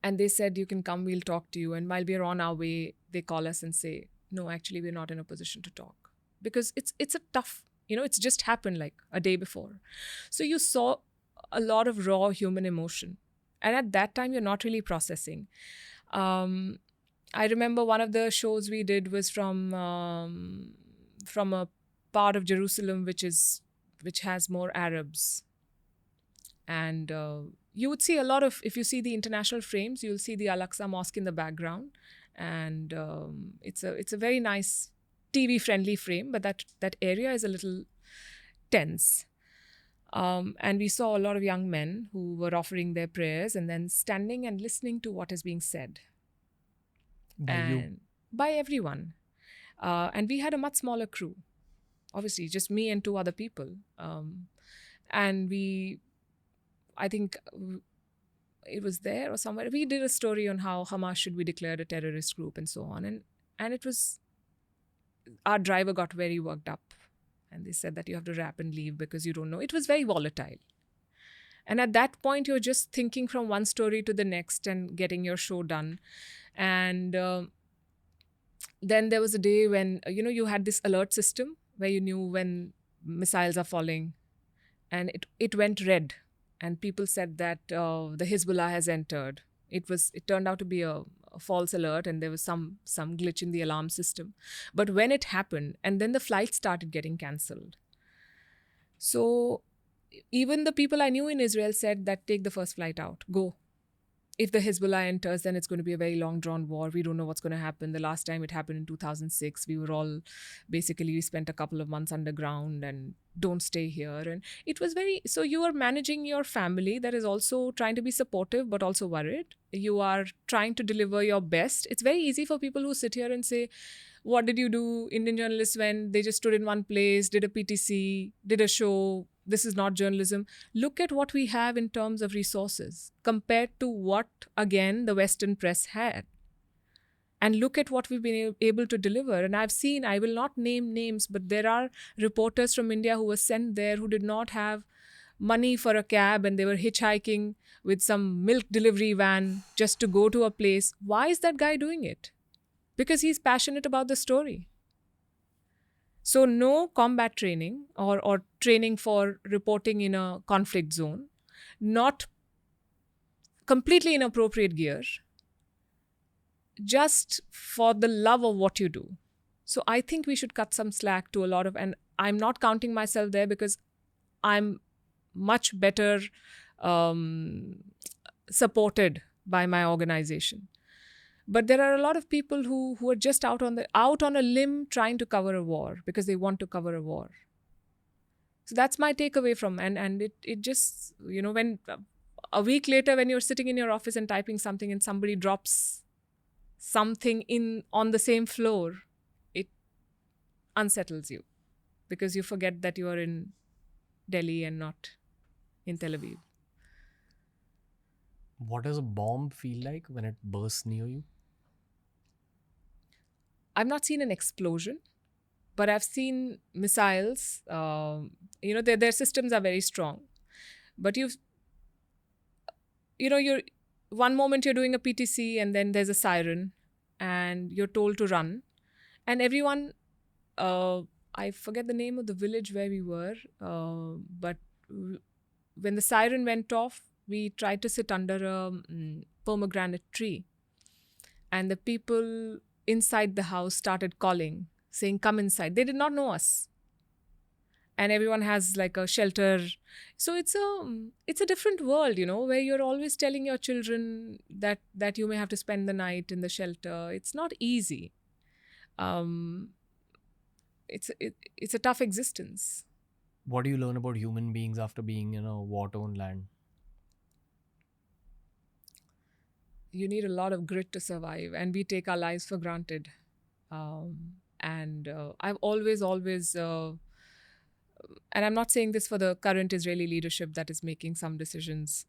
And they said, "You can come, we'll talk to you." And while we're on our way, they call us and say, "No, actually, we're not in a position to talk." Because it's a tough, it's just happened like a day before. So you saw a lot of raw human emotion. And at that time, you're not really processing. I remember one of the shows we did was from a part of Jerusalem which has more Arabs. And you would see a lot of, if you see the international frames, you'll see the Al-Aqsa Mosque in the background. And it's a very nice TV-friendly frame, but that area is a little tense. And we saw a lot of young men who were offering their prayers and then standing and listening to what is being said. By everyone. And we had a much smaller crew. Obviously, just me and two other people. And I think it was there or somewhere, we did a story on how Hamas should be declared a terrorist group and so on. And it was, our driver got very worked up. And they said that you have to wrap and leave because you don't know. It was very volatile. And at that point, you're just thinking from one story to the next and getting your show done. And then there was a day when, you had this alert system where you knew when missiles are falling. And it went red. And people said that the Hezbollah has entered. It turned out to be a false alert, and there was some glitch in the alarm system. But when it happened, and then the flight started getting cancelled. So even the people I knew in Israel said that take the first flight out, go. If the Hezbollah enters, then it's going to be a very long drawn war. We don't know what's going to happen. The last time it happened in 2006, we spent a couple of months underground and don't stay here. And it was so you are managing your family that is also trying to be supportive, but also worried. You are trying to deliver your best. It's very easy for people who sit here and say, what did you do, Indian journalists, when they just stood in one place, did a PTC, did a show? This is not journalism. Look at what we have in terms of resources compared to what, again, the Western press had. And look at what we've been able to deliver. And I've seen, I will not name names, but there are reporters from India who were sent there who did not have money for a cab and they were hitchhiking with some milk delivery van just to go to a place. Why is that guy doing it? Because he's passionate about the story. So, no combat training or training for reporting in a conflict zone, not completely inappropriate gear, just for the love of what you do. So, I think we should cut some slack to a lot of, and I'm not counting myself there because I'm much better supported by my organization. But there are a lot of people who are just out on a limb trying to cover a war because they want to cover a war. So that's my takeaway from, and it just, when a week later when you're sitting in your office and typing something and somebody drops something in on the same floor, it unsettles you because you forget that you are in Delhi and not in Tel Aviv. What does a bomb feel like when it bursts near you? I've not seen an explosion, but I've seen missiles. Their systems are very strong. But you're one moment you're doing a PTC and then there's a siren and you're told to run. And everyone, I forget the name of the village where we were, but when the siren went off, we tried to sit under a pomegranate tree. And the people inside the house started calling, saying, "Come inside." They did not know us. And everyone has like a shelter. So it's a different world, where you're always telling your children that you may have to spend the night in the shelter. It's not easy. It's a tough existence. What do you learn about human beings after being in a war-torn land? You need a lot of grit to survive, and we take our lives for granted. I've always, and I'm not saying this for the current Israeli leadership that is making some decisions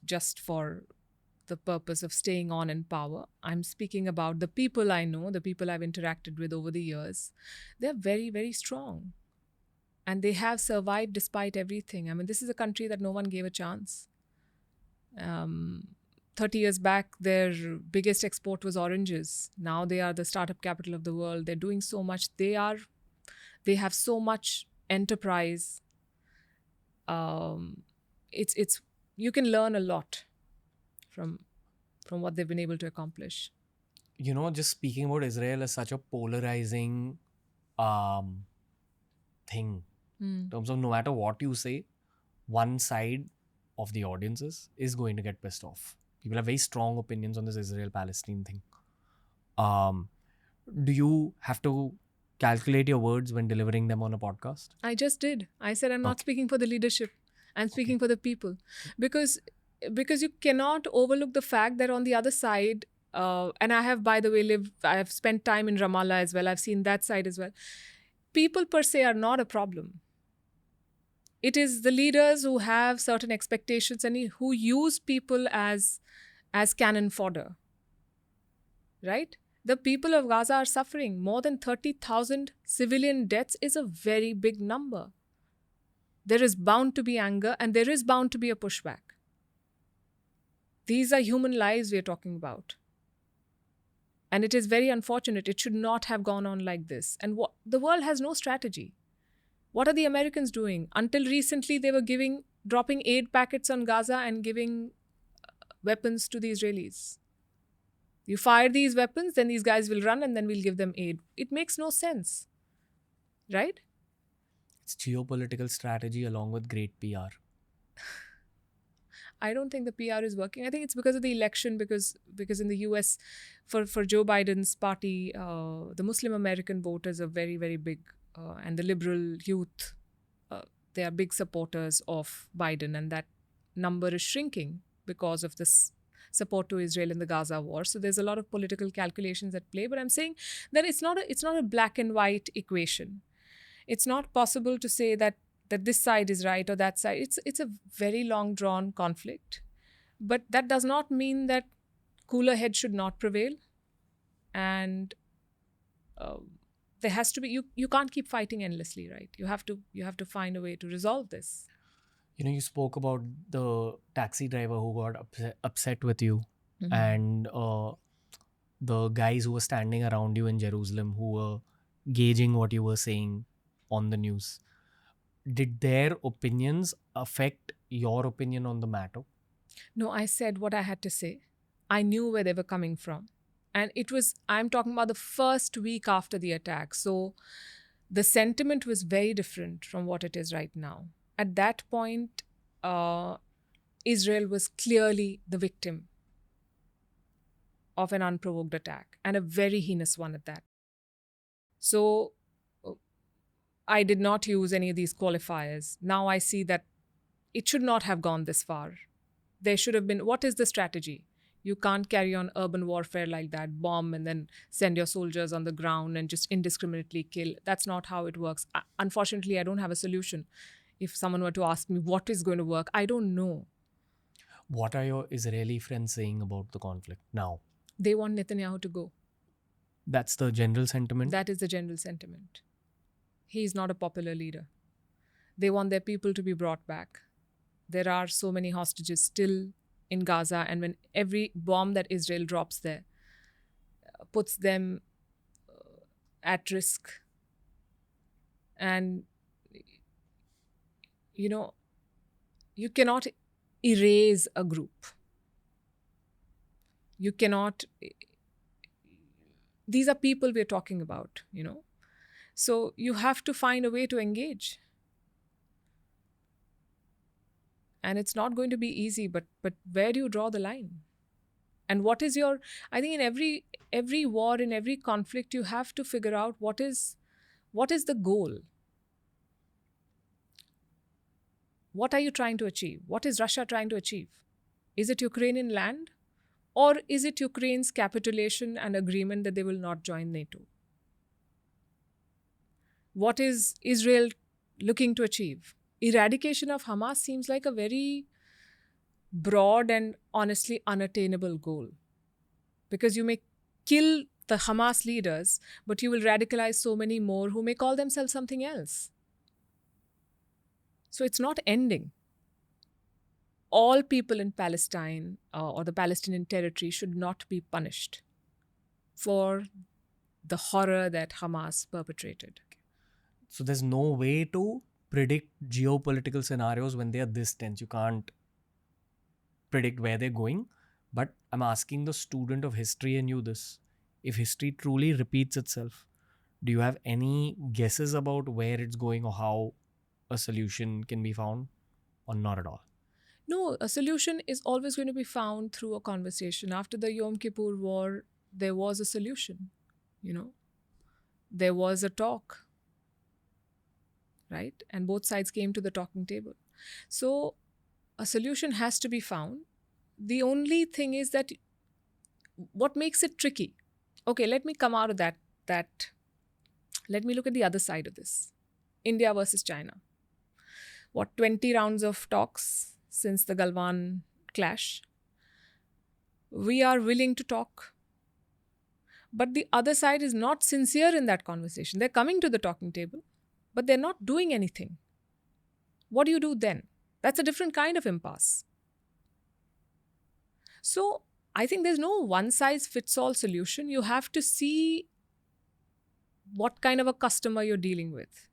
just for the purpose of staying on in power. I'm speaking about the people I know, the people I've interacted with over the years. They're very, very strong. And they have survived despite everything. I mean, this is a country that no one gave a chance. 30 years back, their biggest export was oranges. Now they are the startup capital of the world. They're doing so much. They have so much enterprise. It's you can learn a lot from what they've been able to accomplish. Just speaking about Israel as such a polarizing thing. In terms of no matter what you say, one side of the audiences is going to get pissed off. People have very strong opinions on this Israel-Palestine thing. Do you have to calculate your words when delivering them on a podcast? I just did. I said I'm not speaking for the leadership. I'm speaking for the people. Because you cannot overlook the fact that on the other side, and I have, by the way, I have spent time in Ramallah as well. I've seen that side as well. People per se are not a problem. It is the leaders who have certain expectations and who use people as cannon fodder. Right? The people of Gaza are suffering. More than 30,000 civilian deaths is a very big number. There is bound to be anger and there is bound to be a pushback. These are human lives we are talking about. And it is very unfortunate. It should not have gone on like this. And the world has no strategy. What are the Americans doing? Until recently, they were dropping aid packets on Gaza and giving weapons to the Israelis. You fire these weapons, then these guys will run and then we'll give them aid. It makes no sense. Right? It's geopolitical strategy along with great PR. I don't think the PR is working. I think it's because of the election, because in the US, for Joe Biden's party, the Muslim American voters are very, very big. And the liberal youth, they are big supporters of Biden, and that number is shrinking because of this support to Israel in the Gaza war. So there's a lot of political calculations at play. But I'm saying that it's not a black and white equation. It's not possible to say that this side is right or that side. It's a very long drawn conflict. But that does not mean that cooler heads should not prevail. And There has to be, you can't keep fighting endlessly, right? You have to find a way to resolve this. You spoke about the taxi driver who got upset with you, Mhm. and the guys who were standing around you in Jerusalem who were gauging what you were saying on the news. Did their opinions affect your opinion on the matter? No, I said what I had to say. I knew where they were coming from. And I'm talking about the first week after the attack. So the sentiment was very different from what it is right now. At that point, uh, Israel was clearly the victim of an unprovoked attack, and a very heinous one at that. So I did not use any of these qualifiers. Now I see that it should not have gone this far. There should have been, what is the strategy? You can't carry on urban warfare like that, bomb and then send your soldiers on the ground and just indiscriminately kill. That's not how it works. Unfortunately, I don't have a solution. If someone were to ask me what is going to work, I don't know. What are your Israeli friends saying about the conflict now? They want Netanyahu to go. That's the general sentiment. That is the general sentiment. He is not a popular leader. They want their people to be brought back. There are so many hostages still in Gaza, and when every bomb that Israel drops there puts them at risk. And, you cannot erase a group. You cannot. These are people we're talking about, So you have to find a way to engage. And it's not going to be easy, but where do you draw the line? And what is your, I think in every war, in every conflict, you have to figure out what is the goal? What are you trying to achieve? What is Russia trying to achieve? Is it Ukrainian land? Or is it Ukraine's capitulation and agreement that they will not join NATO? What is Israel looking to achieve? Eradication of Hamas seems like a very broad and honestly unattainable goal. Because you may kill the Hamas leaders, but you will radicalize so many more who may call themselves something else. So it's not ending. All people in Palestine or the Palestinian territory should not be punished for the horror that Hamas perpetrated. So there's no way to predict geopolitical scenarios when they are this tense. You can't predict where they're going. But I'm asking the student of history and you this. If history truly repeats itself, do you have any guesses about where it's going or how a solution can be found, or not at all? No, a solution is always going to be found through a conversation. After the Yom Kippur War, there was a solution, There was a talk, right? And both sides came to the talking table. So a solution has to be found. The only thing is that what makes it tricky? Okay, let me come out of that. Let me look at the other side of this. India versus China. 20 rounds of talks since the Galwan clash. We are willing to talk. But the other side is not sincere in that conversation. They're coming to the talking table, but they're not doing anything. What do you do then? That's a different kind of impasse. So I think there's no one-size-fits-all solution. You have to see what kind of a customer you're dealing with.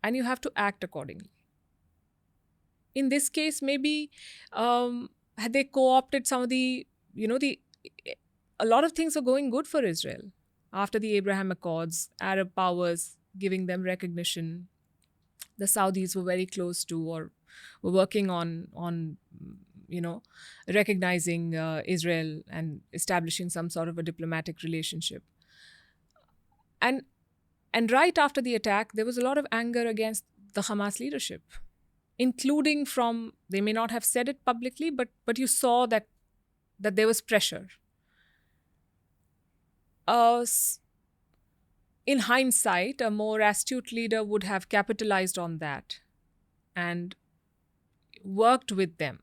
And you have to act accordingly. In this case, maybe had they co-opted some of a lot of things are going good for Israel. After the Abraham Accords, Arab powers giving them recognition. The Saudis were very close to or were working on recognizing Israel and establishing some sort of a diplomatic relationship. And right after the attack, there was a lot of anger against the Hamas leadership, including from, they may not have said it publicly, but you saw that there was pressure. In hindsight, a more astute leader would have capitalized on that and worked with them.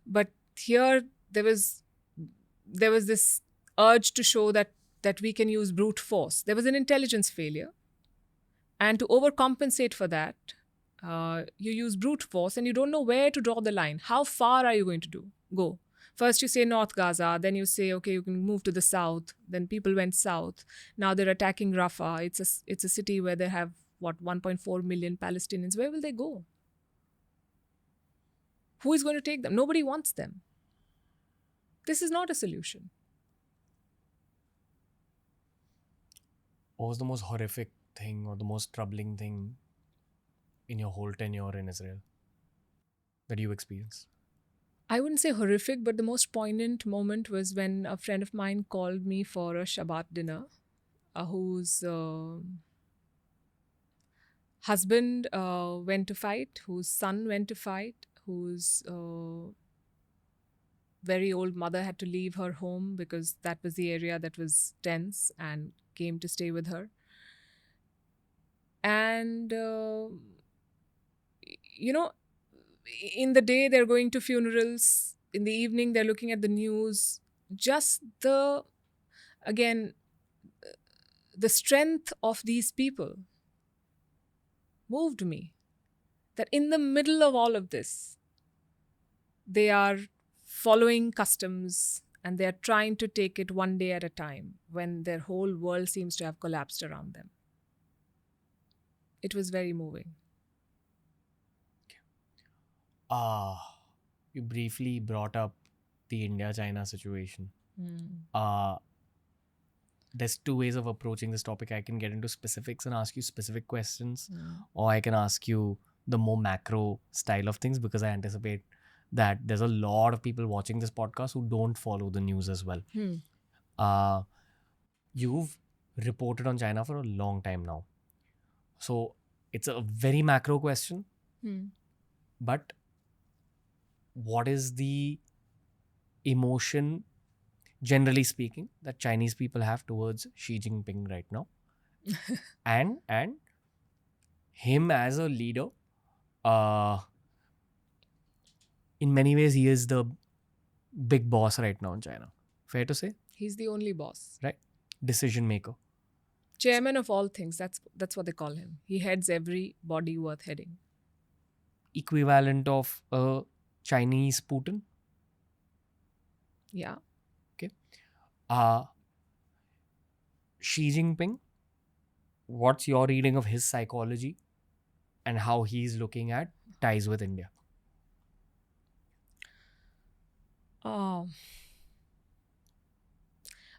But here, there was this urge to show that that we can use brute force. There was an intelligence failure. And to overcompensate for that, you use brute force and you don't know where to draw the line. How far are you going to go? First you say North Gaza, then you say, okay, you can move to the south. Then people went south. Now they're attacking Rafah. It's a city where they have, 1.4 million Palestinians. Where will they go? Who is going to take them? Nobody wants them. This is not a solution. What was the most horrific thing or the most troubling thing in your whole tenure in Israel that you experienced? I wouldn't say horrific, but the most poignant moment was when a friend of mine called me for a Shabbat dinner, whose husband went to fight, whose son went to fight, whose very old mother had to leave her home because that was the area that was tense, and came to stay with her. And, in the day they're going to funerals, in the evening they're looking at the news. Just the strength of these people moved me. That in the middle of all of this, they are following customs and they're trying to take it one day at a time when their whole world seems to have collapsed around them. It was very moving. You briefly brought up the India-China situation. There's two ways of approaching this topic. I can get into specifics and ask you specific questions, or I can ask you the more macro style of things, because I anticipate that there's a lot of people watching this podcast who don't follow the news as well. You've reported on China for a long time now. So it's a very macro question, but what is the emotion, generally speaking, that Chinese people have towards Xi Jinping right now? and him as a leader, in many ways, he is the big boss right now in China. Fair to say? He's the only boss. Right. Decision maker. Chairman of all things. That's what they call him. He heads every body worth heading. Equivalent of a Chinese Putin? Yeah. Okay. Xi Jinping, what's your reading of his psychology and how he's looking at ties with India?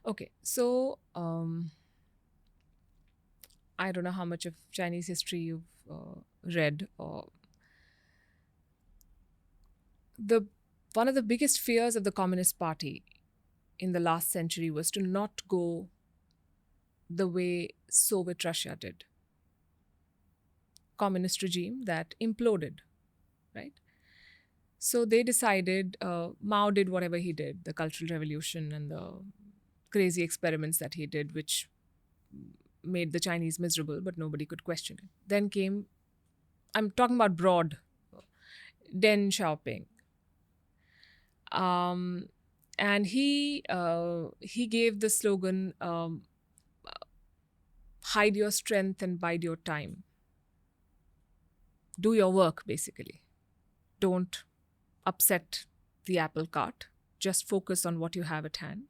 Okay, so I don't know how much of Chinese history you've read. One of the biggest fears of the Communist Party in the last century was to not go the way Soviet Russia did. Communist regime that imploded, right? So they decided, Mao did whatever he did, the Cultural Revolution and the crazy experiments that he did, which made the Chinese miserable, but nobody could question it. Then came, I'm talking about broad, Deng Xiaoping. And he gave the slogan, hide your strength and bide your time. Do your work, basically. Don't upset the apple cart. Just focus on what you have at hand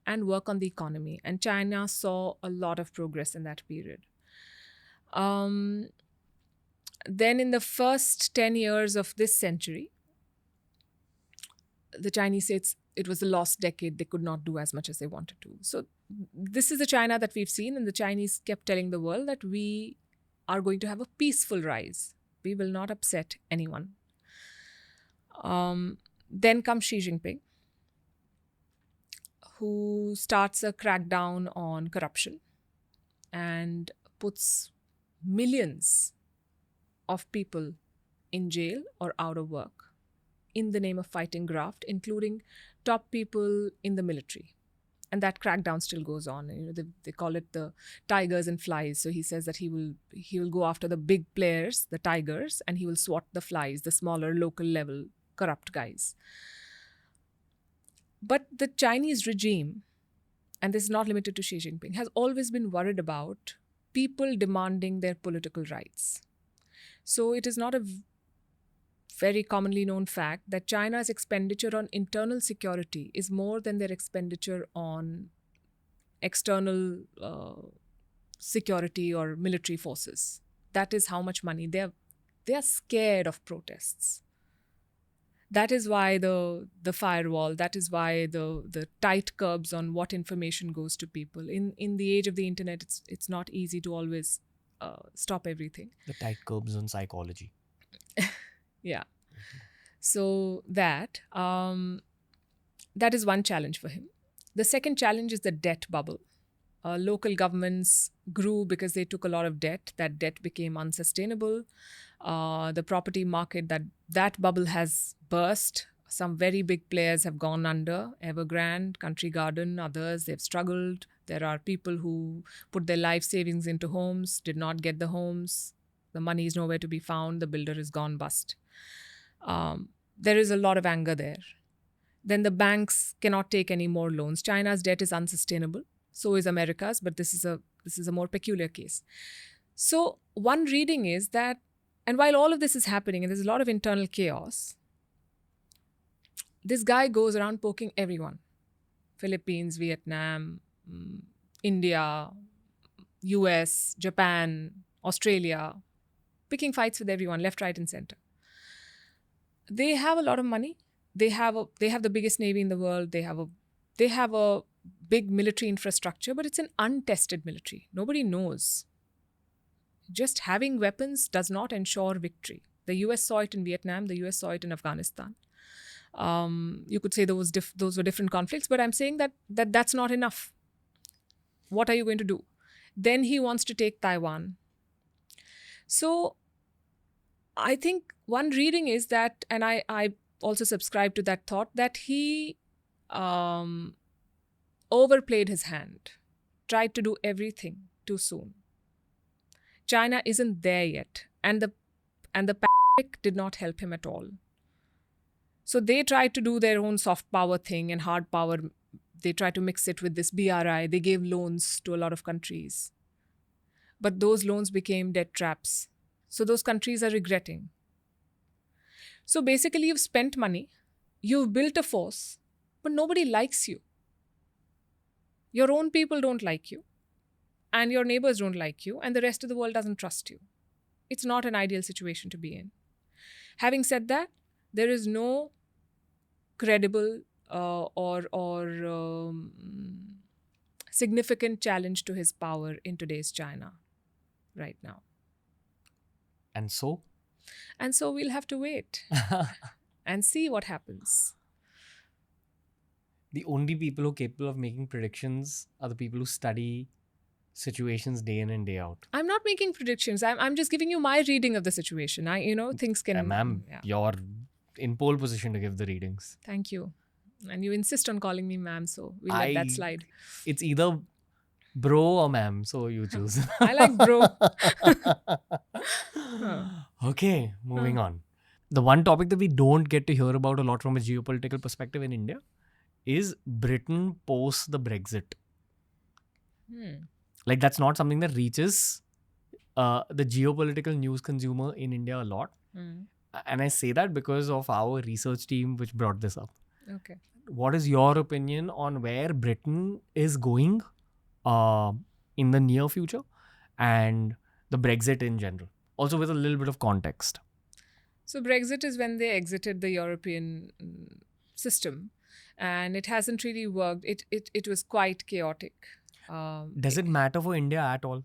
and work on the economy. And China saw a lot of progress in that period. Then in the first 10 years of this century, the Chinese say it was a lost decade. They could not do as much as they wanted to. So this is the China that we've seen, and the Chinese kept telling the world that we are going to have a peaceful rise. We will not upset anyone. Then comes Xi Jinping, who starts a crackdown on corruption and puts millions of people in jail or out of work in the name of fighting graft, including top people in the military. And that crackdown still goes on. They call it the tigers and flies. So he says that he will go after the big players, the tigers, and he will swat the flies, the smaller local level corrupt guys. But the Chinese regime and this is not limited to Xi Jinping, has always been worried about people demanding their political rights. So it is not a very commonly known fact that China's expenditure on internal security is more than their expenditure on external security or military forces. That is how much money they are scared of protests. That is why the firewall, that is why the tight curbs on what information goes to people. In the age of the internet, it's not easy to always stop everything. The tight curbs on psychology. Yeah. So that is one challenge for him. The second challenge is the debt bubble. Local governments grew because they took a lot of debt. That debt became unsustainable. The property market, that bubble has burst. Some very big players have gone under. Evergrande, Country Garden, others, they've struggled. There are people who put their life savings into homes, did not get the homes. The money is nowhere to be found. The builder is gone bust. There is a lot of anger there. Then the banks cannot take any more loans. China's debt is unsustainable. So is America's, but this is a more peculiar case. So one reading is that, and while all of this is happening and there's a lot of internal chaos, this guy goes around poking everyone. Philippines, Vietnam, India, US, Japan, Australia, picking fights with everyone, left, right, and center. They have a lot of money. They have the biggest navy in the world. They have a big military infrastructure, but it's an untested military. Nobody knows. Just having weapons does not ensure victory. The US saw it in Vietnam. The US saw it in Afghanistan. You could say those were different conflicts, but I'm saying that's not enough. What are you going to do? Then he wants to take Taiwan. So I think one reading is that, and I also subscribe to that thought, that he overplayed his hand, tried to do everything too soon. China isn't there yet, and the pandemic did not help him at all. So they tried to do their own soft power thing and hard power. They tried to mix it with this BRI. They gave loans to a lot of countries. But those loans became debt traps. So those countries are regretting. So basically, you've spent money, you've built a force, but nobody likes you. Your own people don't like you, and your neighbors don't like you, and the rest of the world doesn't trust you. It's not an ideal situation to be in. Having said that, there is no credible or significant challenge to his power in today's China right now. And so? And so we'll have to wait and see what happens. The only people who are capable of making predictions are the people who study situations day in and day out. I'm not making predictions. I'm just giving you my reading of the situation. Things can... Ma'am, you're in pole position to give the readings. Thank you. And you insist on calling me ma'am, so we'll let that slide. It's either bro or ma'am, so you choose. I like bro. Okay, moving on. The one topic that we don't get to hear about a lot from a geopolitical perspective in India is Britain post the Brexit. Like, that's not something that reaches the geopolitical news consumer in India a lot. And I say that because of our research team which brought this up. Okay. What is your opinion on where Britain is going in the near future and the Brexit in general? Also with a little bit of context. So Brexit is when they exited the European system, and it hasn't really worked. It was quite chaotic. Does it matter for India at all?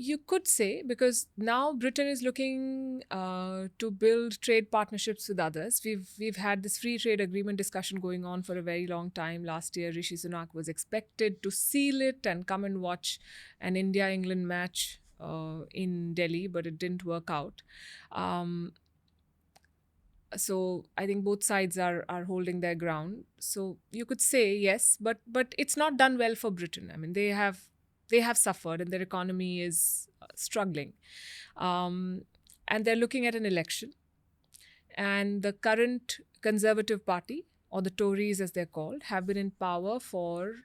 You could say, because now Britain is looking to build trade partnerships with others. We've had this free trade agreement discussion going on for a very long time. Last year, Rishi Sunak was expected to seal it and come and watch an India-England match in Delhi, but it didn't work out. So I think both sides are holding their ground. So you could say yes, but it's not done well for Britain. I mean, they have suffered and their economy is struggling. And they're looking at an election. And the current Conservative Party or the Tories as they're called, have been in power for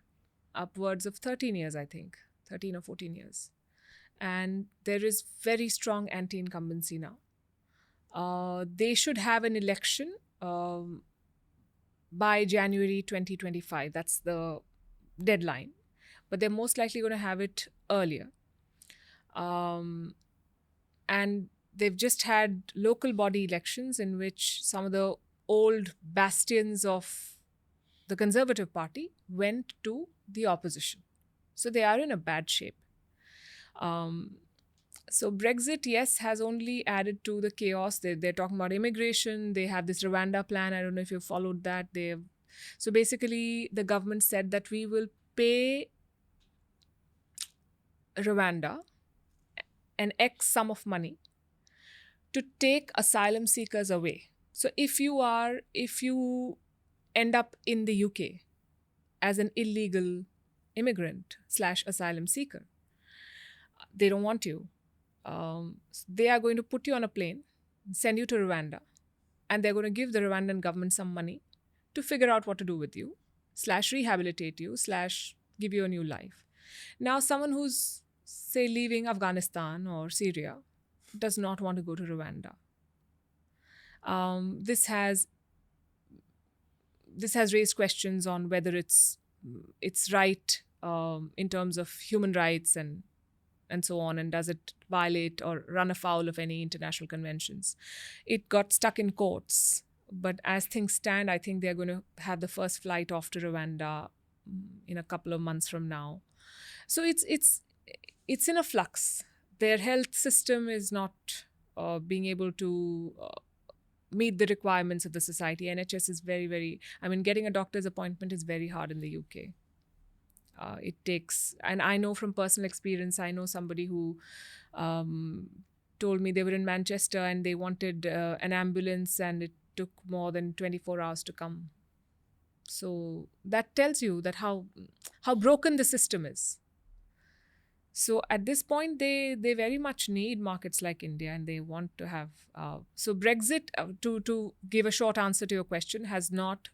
upwards of 13 years, I think, 13 or 14 years. And there is very strong anti-incumbency now. They should have an election by January 2025. That's the deadline. But they're most likely going to have it earlier. And they've just had local body elections in which some of the old bastions of the Conservative Party went to the opposition. So they are in a bad shape. So Brexit, yes, has only added to the chaos. They're talking about immigration. They have this Rwanda plan. I don't know if you've followed that. So basically, the government said that we will pay Rwanda an X sum of money to take asylum seekers away. So if you end up in the UK as an illegal immigrant / asylum seeker, they don't want you. They are going to put you on a plane, send you to Rwanda, and they're going to give the Rwandan government some money to figure out what to do with you, / rehabilitate you, / give you a new life. Now, someone who's, say, leaving Afghanistan or Syria does not want to go to Rwanda. This has raised questions on whether it's right in terms of human rights and so on, and does it violate or run afoul of any international conventions. It got stuck in courts, but as things stand, I think they're going to have the first flight off to Rwanda in a couple of months from now. So it's in a flux. Their health system is not being able to meet the requirements of the society. NHS is very, very, getting a doctor's appointment is very hard in the UK. It takes, and I know from personal experience, I know somebody who told me they were in Manchester and they wanted an ambulance and it took more than 24 hours to come. So that tells you that how broken the system is. So at this point, they very much need markets like India, and they want to have. So Brexit, to give a short answer to your question, has not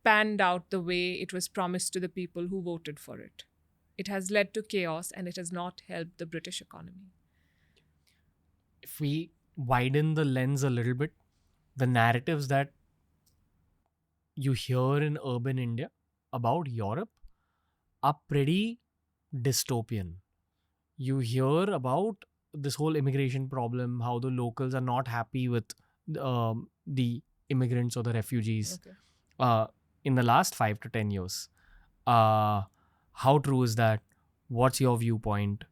panned out the way it was promised to the people who voted for it. It has led to chaos, and it has not helped the British economy. If we widen the lens a little bit, the narratives that you hear in urban India about Europe are pretty dystopian. You hear about this whole immigration problem, how the locals are not happy with the immigrants or the refugees in the last 5 to 10 years. How true is that? What's your viewpoint?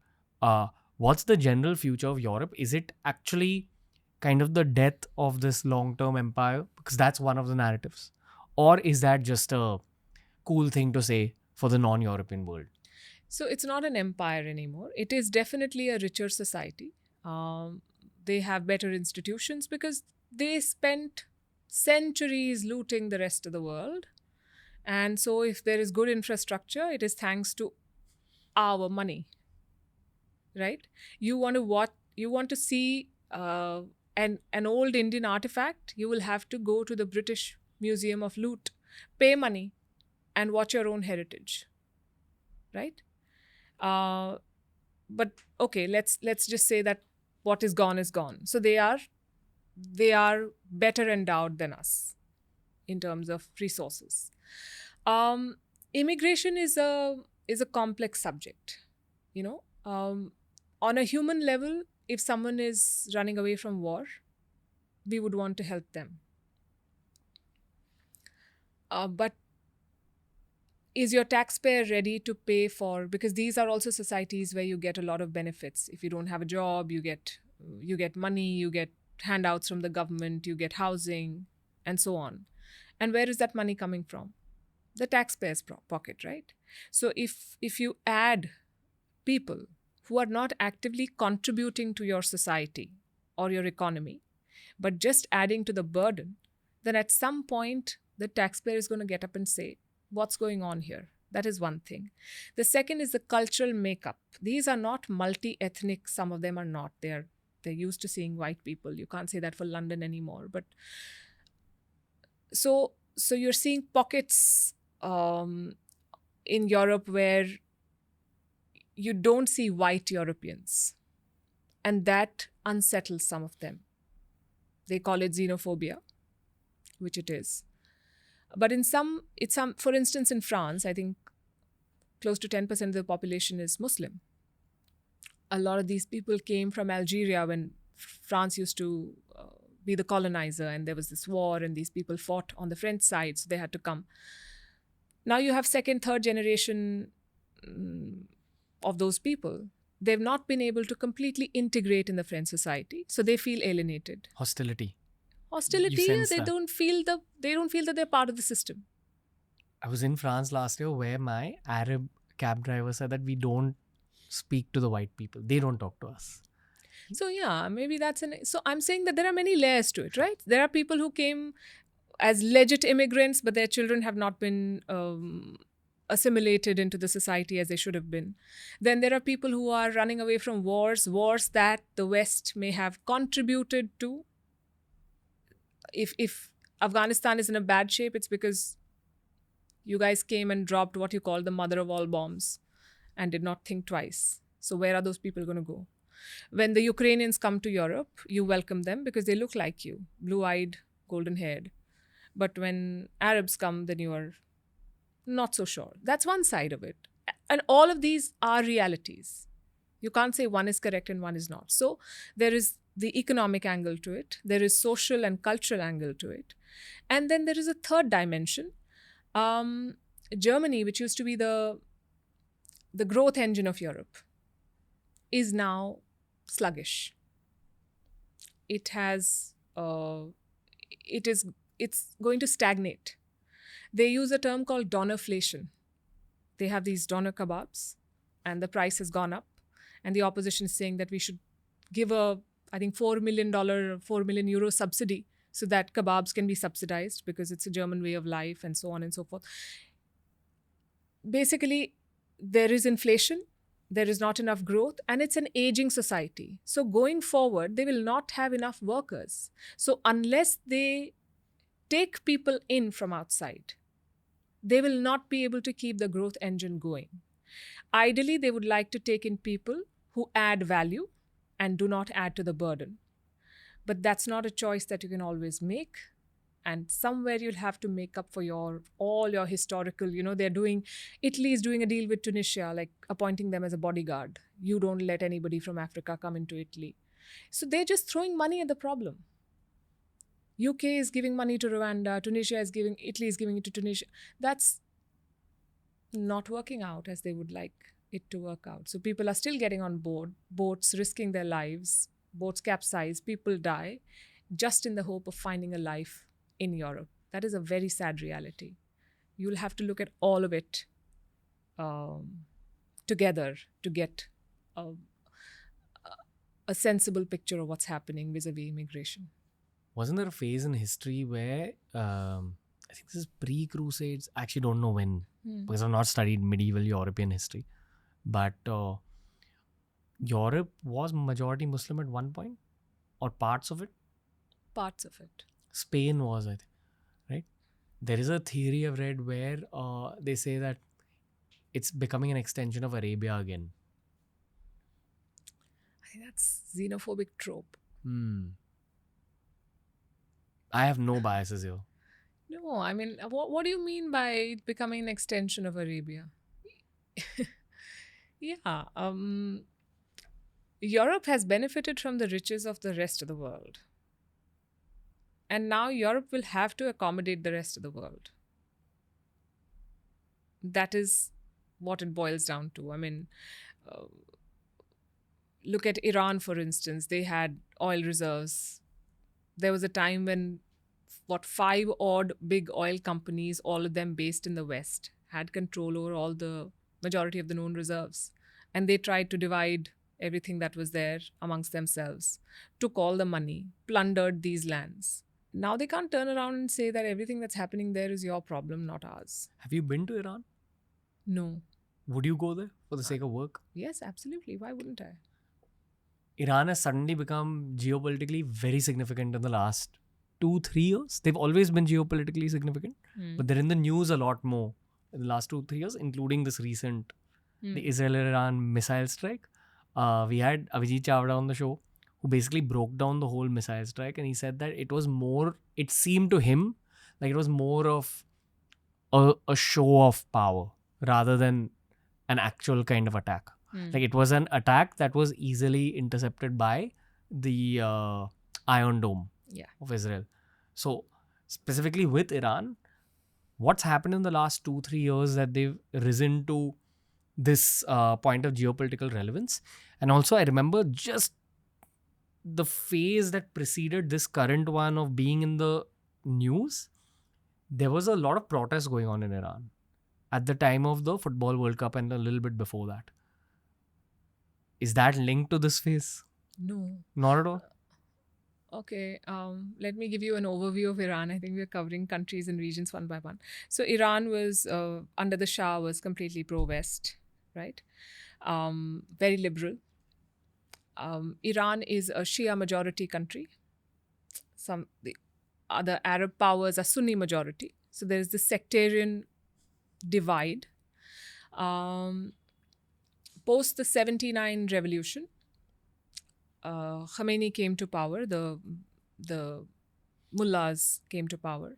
What's the general future of Europe? Is it actually kind of the death of this long-term empire? Because that's one of the narratives. Or is that just a cool thing to say for the non-European world? So it's not an empire anymore. It is definitely a richer society. They have better institutions because they spent centuries looting the rest of the world. And so if there is good infrastructure, it is thanks to our money, right? You want to see an old Indian artifact, you will have to go to the British Museum of Loot, pay money, and watch your own heritage, right? But okay, let's just say that what is gone is gone. So they are better endowed than us in terms of resources. Immigration is a complex subject, on a human level. If someone is running away from war, we would want to help them. But is your taxpayer ready to pay for, because these are also societies where you get a lot of benefits. If you don't have a job, you get money, you get handouts from the government, you get housing, and so on. And where is that money coming from? The taxpayer's pocket, right? So if you add people who are not actively contributing to your society or your economy, but just adding to the burden, then at some point, the taxpayer is going to get up and say, what's going on here? That is one thing. The second is the cultural makeup. These are not multi-ethnic. Some of them are not. They're used to seeing white people. You can't say that for London anymore. But so So you're seeing pockets in Europe where you don't see white Europeans, and that unsettles some of them. They call it xenophobia, which it is. But for instance, in France, I think close to 10% of the population is Muslim. A lot of these people came from Algeria when France used to be the colonizer, and there was this war, and these people fought on the French side, so they had to come. Now you have second, third generation of those people. They've not been able to completely integrate in the French society, so they feel alienated. Hostility. Hostility. You sense They that. don't feel that they're part of the system. I was in France last year where my Arab cab driver said that we don't speak to the white people. They don't talk to us. So yeah, maybe so I'm saying that there are many layers to it, right? There are people who came as legit immigrants, but their children have not been assimilated into the society as they should have been. Then there are people who are running away from wars that the West may have contributed to. If Afghanistan is in a bad shape, it's because you guys came and dropped what you call the mother of all bombs and did not think twice. So where are those people going to go? When the Ukrainians come to Europe, you welcome them because they look like you, blue-eyed, golden-haired. But when Arabs come, then you are not so sure. That's one side of it. And all of these are realities. You can't say one is correct and one is not. So there is the economic angle to it. There is social and cultural angle to it. And then there is a third dimension. Germany, which used to be the growth engine of Europe, is now sluggish. It's going to stagnate. They use a term called donerflation. They have these doner kebabs, and the price has gone up. And the opposition is saying that we should give I think $4 million euro subsidy so that kebabs can be subsidized because it's a German way of life and so on and so forth. Basically, there is inflation, there is not enough growth, and it's an aging society. So going forward, they will not have enough workers. So unless they take people in from outside, they will not be able to keep the growth engine going. Ideally, they would like to take in people who add value and do not add to the burden. But that's not a choice that you can always make. And somewhere you'll have to make up for all your historical, Italy is doing a deal with Tunisia, like appointing them as a bodyguard. You don't let anybody from Africa come into Italy. So they're just throwing money at the problem. UK is giving money to Rwanda, Italy is giving it to Tunisia. That's not working out as they would like it to work out. So people are still getting on board, boats risking their lives, boats capsize, people die, just in the hope of finding a life in Europe. That is a very sad reality. You'll have to look at all of it together to get a sensible picture of what's happening vis-a-vis immigration. Wasn't there a phase in history where, I think this is pre-Crusades, I actually don't know when, because I've not studied medieval European history, but Europe was majority Muslim at one point, or parts of it? Parts of it. Spain was, I think, right? There is a theory I've read where they say that it's becoming an extension of Arabia again. I think that's xenophobic trope. I have no biases here. No, I mean, what do you mean by it becoming an extension of Arabia? Yeah. Europe has benefited from the riches of the rest of the world. And now Europe will have to accommodate the rest of the world. That is what it boils down to. I mean, look at Iran, for instance. They had oil reserves. There was a time when 5 odd big oil companies, all of them based in the West, had control over all the majority of the known reserves. And they tried to divide everything that was there amongst themselves, took all the money, plundered these lands. Now they can't turn around and say that everything that's happening there is your problem, not ours. Have you been to Iran? No. Would you go there for the sake of work? Yes, absolutely. Why wouldn't I? Iran has suddenly become geopolitically very significant in the last 2-3 years. They've always been geopolitically significant, Hmm. but they're in the news a lot more in the last 2-3 years, including this recent the Israel-Iran missile strike. We had Avijit Chavda on the show, who basically broke down the whole missile strike, and he said that it seemed to him like it was more of a show of power rather than an actual kind of attack. Like it was an attack that was easily intercepted by the Iron Dome of Israel. So specifically with Iran, what's happened in the last 2-3 years that they've risen to this point of geopolitical relevance. And also I remember just the phase that preceded this current one of being in the news, there was a lot of protests going on in Iran at the time of the Football World Cup and a little bit before that. Is that linked to this phase? No. Not at all. Okay, let me give you an overview of Iran. I think we're covering countries and regions one by one. So Iran was, under the Shah, was completely pro-West, right? Very liberal. Iran is a Shia majority country. The other Arab powers are Sunni majority. So there is this sectarian divide. Post the 79 revolution, Khomeini came to power, the mullahs came to power,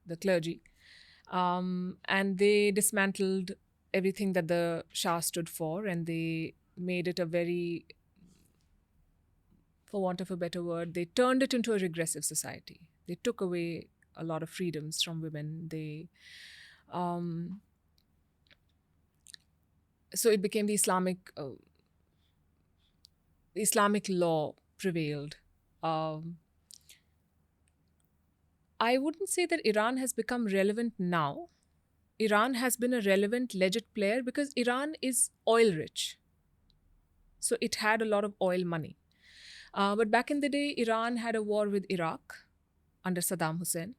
the clergy, and they dismantled everything that the Shah stood for, and they made it a very, for want of a better word, they turned it into a regressive society. They took away a lot of freedoms from women. So it became the Islamic law prevailed. I wouldn't say that Iran has become relevant now. Iran has been a relevant legit player because Iran is oil rich. So it had a lot of oil money. But back in the day, Iran had a war with Iraq under Saddam Hussein.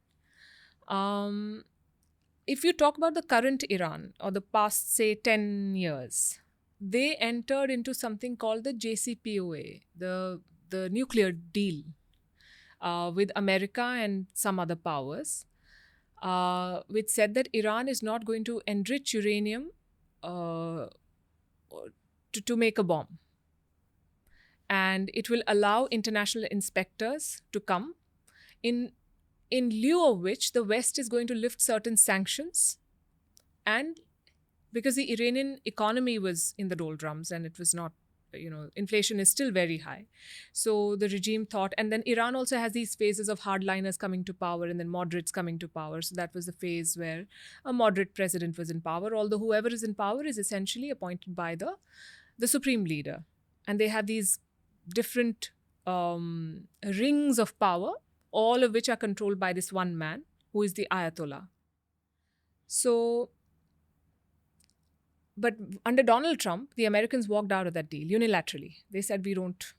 If you talk about the current Iran or the past, say, 10 years, they entered into something called the JCPOA, the nuclear deal with America and some other powers, which said that Iran is not going to enrich uranium to make a bomb. And it will allow international inspectors to come, in lieu of which the West is going to lift certain sanctions. And because the Iranian economy was in the doldrums and it was not, inflation is still very high. So the regime thought, and then Iran also has these phases of hardliners coming to power and then moderates coming to power. So that was the phase where a moderate president was in power, although whoever is in power is essentially appointed by the supreme leader. And they have these different rings of power, all of which are controlled by this one man, who is the Ayatollah. So, but under Donald Trump, the Americans walked out of that deal unilaterally. They said, we don't,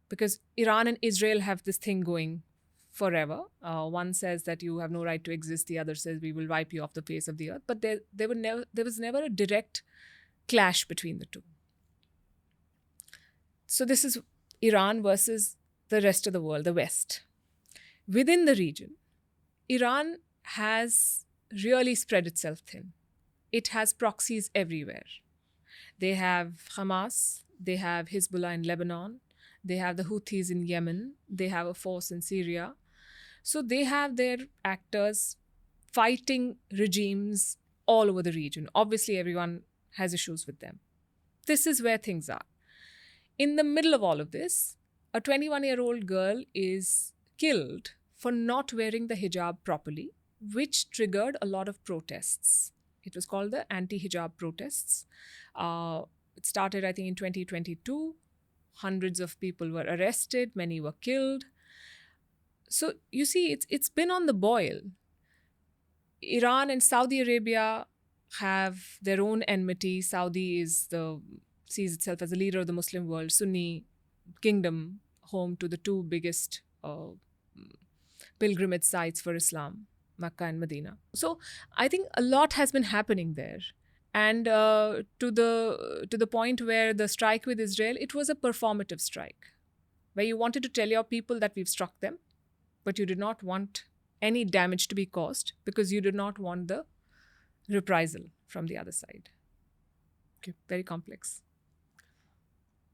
because Iran and Israel have this thing going forever. One says that you have no right to exist. The other says we will wipe you off the face of the earth. But there was never a direct clash between the two. So this is Iran versus the rest of the world, the West. Within the region, Iran has really spread itself thin. It has proxies everywhere. They have Hamas, they have Hezbollah in Lebanon, they have the Houthis in Yemen, they have a force in Syria. So they have their actors fighting regimes all over the region. Obviously, everyone has issues with them. This is where things are. In the middle of all of this, a 21-year-old girl is killed for not wearing the hijab properly, which triggered a lot of protests. It was called the anti-hijab protests. It started, I think, in 2022. Hundreds of people were arrested. Many were killed. So, you see, it's been on the boil. Iran and Saudi Arabia have their own enmity. Saudi sees itself as a leader of the Muslim world, Sunni kingdom, home to the two biggest pilgrimage sites for Islam, Mecca and Medina. So I think a lot has been happening there. And to the point where the strike with Israel, it was a performative strike, where you wanted to tell your people that we've struck them. but you did not want any damage to be caused because you did not want the reprisal from the other side. Okay, very complex.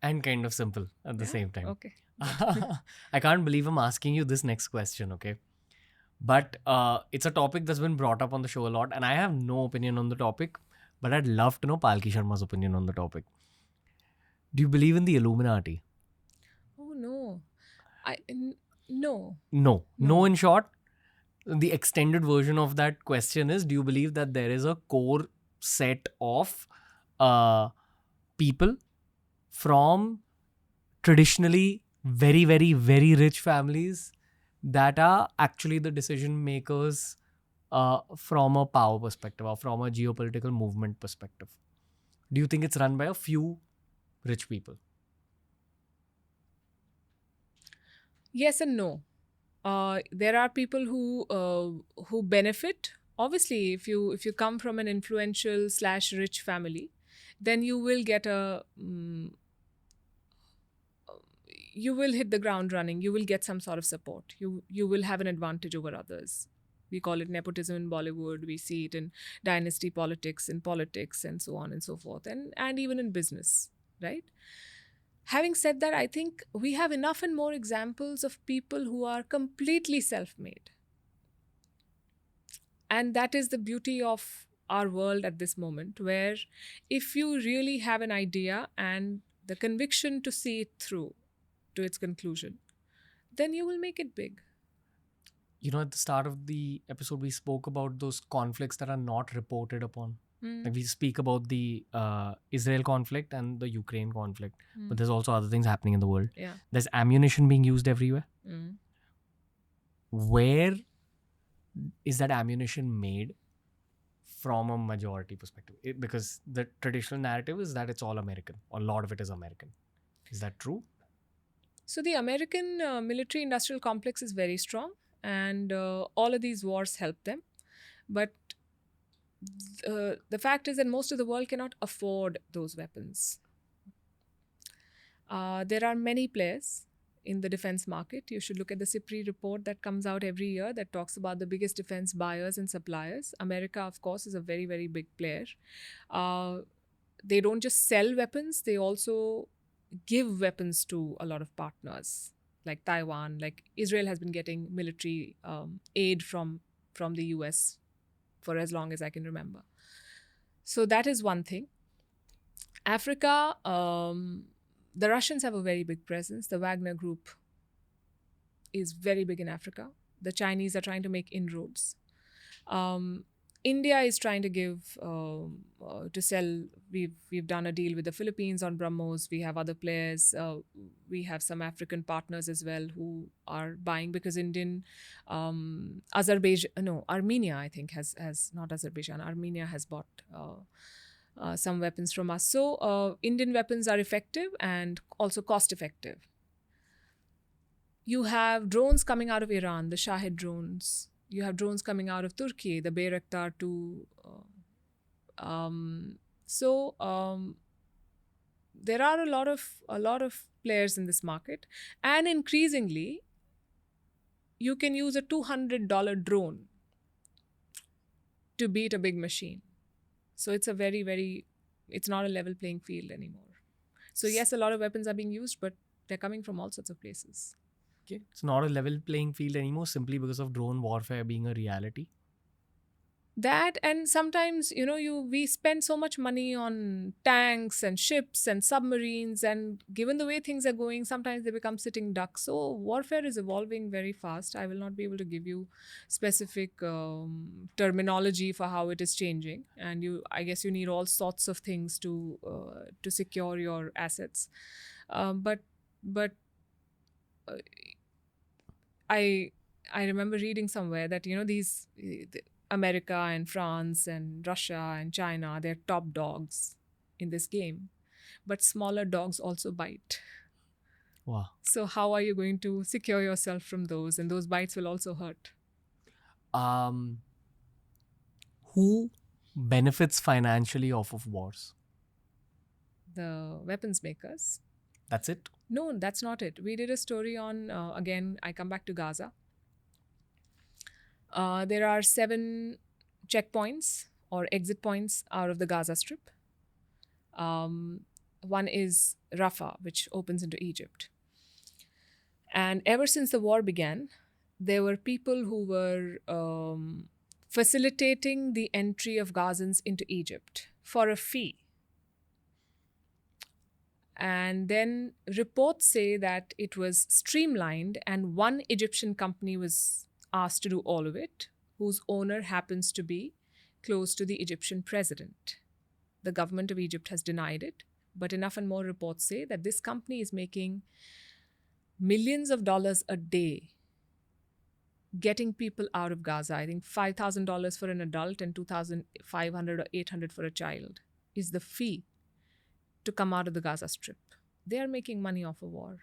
And kind of simple at the Yeah? same time. Okay. I can't believe I'm asking you this next question, okay? But it's a topic that's been brought up on the show a lot, and I have no opinion on the topic, but I'd love to know Palki Sharma's opinion on the topic. Do you believe in the Illuminati? Oh no. No. No. No. No, in short, the extended version of that question is, do you believe that there is a core set of people from traditionally very, very, very rich families that are actually the decision makers from a power perspective or from a geopolitical movement perspective? Do you think it's run by a few rich people? Yes and no. There are people who benefit. Obviously, if you come from an influential / rich family, then you will get you will hit the ground running. You will get some sort of support. You will have an advantage over others. We call it nepotism in Bollywood. We see it in dynasty politics, in politics, and so on and so forth, and even in business, right? Having said that, I think we have enough and more examples of people who are completely self-made. And that is the beauty of our world at this moment, where if you really have an idea and the conviction to see it through to its conclusion, then you will make it big. You know, at the start of the episode, we spoke about those conflicts that are not reported upon. Like we speak about the Israel conflict and the Ukraine conflict, but there's also other things happening in the world. Yeah. There's ammunition being used everywhere. Where is that ammunition made from a majority perspective? Because the traditional narrative is that it's all American, or a lot of it is American. Is that true? So the American military industrial complex is very strong, and all of these wars help them. But the fact is that most of the world cannot afford those weapons. There are many players in the defense market. You should look at the CIPRI report that comes out every year that talks about the biggest defense buyers and suppliers. America, of course, is a very, very big player. They don't just sell weapons, they also give weapons to a lot of partners, like Taiwan. Like Israel has been getting military aid from the US for as long as I can remember. So that is one thing. Africa, the Russians have a very big presence. The Wagner Group is very big in Africa. The Chinese are trying to make inroads. India is trying to give to sell. We've done a deal with the Philippines on BrahMos. We have other players. We have some African partners as well who are buying, because Armenia, I think, has not Azerbaijan. Armenia has bought some weapons from us. So Indian weapons are effective and also cost effective. You have drones coming out of Iran, the Shahid drones. You have drones coming out of Turkey, the Bayraktar 2. There are a lot of players in this market, and increasingly, you can use a $200 drone to beat a big machine. So it's a very, very, it's not a level playing field anymore. So yes, a lot of weapons are being used, but they're coming from all sorts of places. Okay. It's not a level playing field anymore simply because of drone warfare being a reality. That, and sometimes, we spend so much money on tanks and ships and submarines, and given the way things are going, sometimes they become sitting ducks. So warfare is evolving very fast. I will not be able to give you specific terminology for how it is changing, and I guess you need all sorts of things to secure your assets. But I remember reading somewhere that these America and France and Russia and China, they're top dogs in this game, but smaller dogs also bite. Wow. So how are you going to secure yourself from those? And those bites will also hurt. Who benefits financially off of wars? The weapons makers. That's it? No, that's not it. We did a story on, again, I come back to Gaza. There are 7 checkpoints or exit points out of the Gaza Strip. One is Rafah, which opens into Egypt. And ever since the war began, there were people who were facilitating the entry of Gazans into Egypt for a fee. And then reports say that it was streamlined, and one Egyptian company was asked to do all of it, whose owner happens to be close to the Egyptian president. The government of Egypt has denied it, but enough and more reports say that this company is making millions of dollars a day getting people out of Gaza. I think $5,000 for an adult and $2,500 or $800 for a child is the fee to come out of the Gaza Strip. They are making money off a war.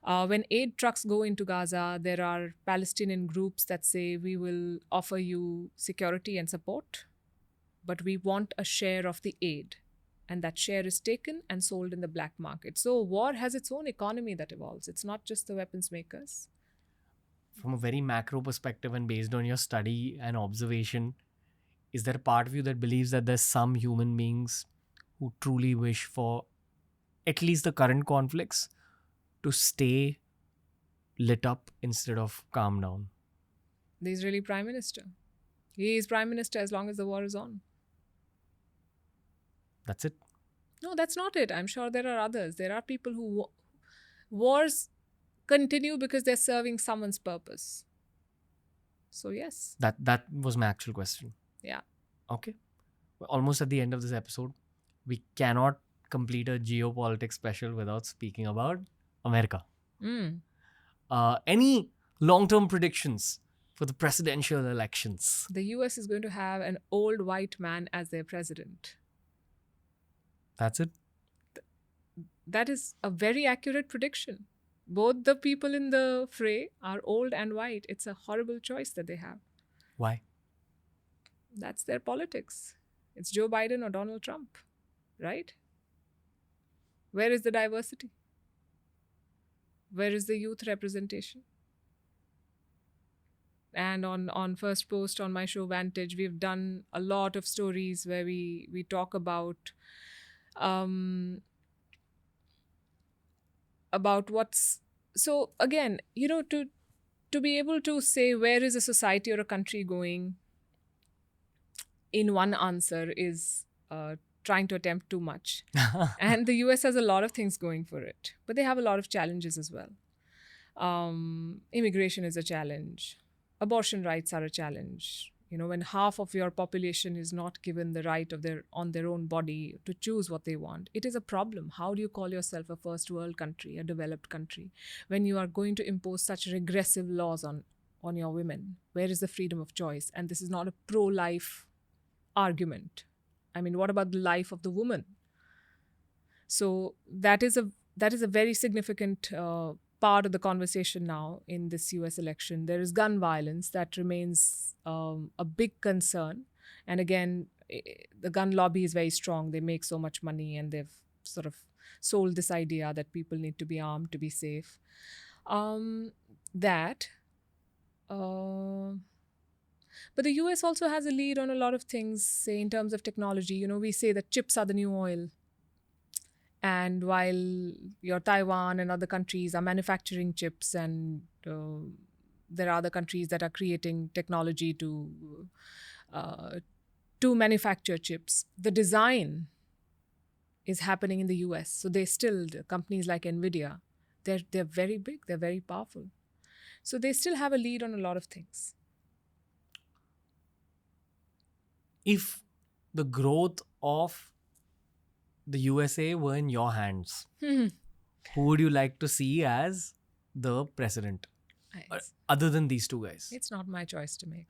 When aid trucks go into Gaza, there are Palestinian groups that say, we will offer you security and support, but we want a share of the aid. And that share is taken and sold in the black market. So war has its own economy that evolves. It's not just the weapons makers. From a very macro perspective and based on your study and observation, is there a part of you that believes that there's some human beings who truly wish for at least the current conflicts to stay lit up instead of calm down? The Israeli Prime Minister. He is Prime Minister as long as the war is on. That's it? No, that's not it. I'm sure there are others. There are people who... Wars continue because they're serving someone's purpose. So yes. That was my actual question. Yeah. Okay. We're almost at the end of this episode. We cannot complete a geopolitics special without speaking about America. Any long-term predictions for the presidential elections? The US is going to have an old white man as their president. That's it? That is a very accurate prediction. Both the people in the fray are old and white. It's a horrible choice that they have. Why? That's their politics. It's Joe Biden or Donald Trump, right? Where is the diversity? Where is the youth representation? And on Firstpost, on my show Vantage, we've done a lot of stories where we talk about what's... So again, to be able to say where is a society or a country going in one answer is trying to attempt too much. And the US has a lot of things going for it, but they have a lot of challenges as well. Immigration is a challenge. Abortion rights are a challenge. When half of your population is not given the right on their own body to choose what they want, it is a problem. How do you call yourself a first world country, a developed country, when you are going to impose such regressive laws on your women? Where is the freedom of choice? And this is not a pro-life argument. I mean, what about the life of the woman? So that is a very significant part of the conversation now in this US election. There is gun violence that remains a big concern. And again, the gun lobby is very strong. They make so much money and they've sort of sold this idea that people need to be armed to be safe. But the US also has a lead on a lot of things, say in terms of technology. We say that chips are the new oil. And while your Taiwan and other countries are manufacturing chips, and there are other countries that are creating technology to manufacture chips, the design is happening in the US. So companies like NVIDIA, they're very big, they're very powerful. So they still have a lead on a lot of things. If the growth of the USA were in your hands, who would you like to see as the president? Other than these two guys? It's not my choice to make.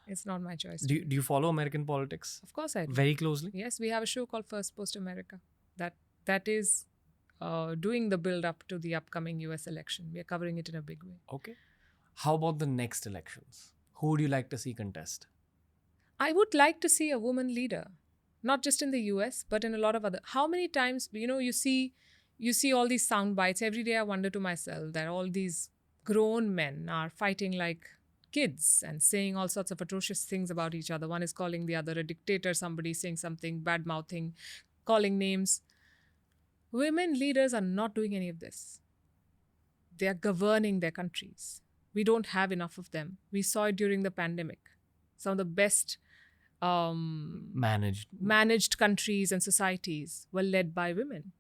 It's not my choice. Do you follow American politics? Of course I do. Very closely? Yes, we have a show called Firstpost America that is doing the build-up to the upcoming US election. We are covering it in a big way. Okay. How about the next elections? Who would you like to see contest? I would like to see a woman leader, not just in the US, but in a lot of other... How many times, you see all these sound bites. Every day I wonder to myself that all these grown men are fighting like kids and saying all sorts of atrocious things about each other. One is calling the other a dictator, somebody saying something, bad mouthing, calling names. Women leaders are not doing any of this. They are governing their countries. We don't have enough of them. We saw it during the pandemic. Some of the best managed countries and societies were led by women.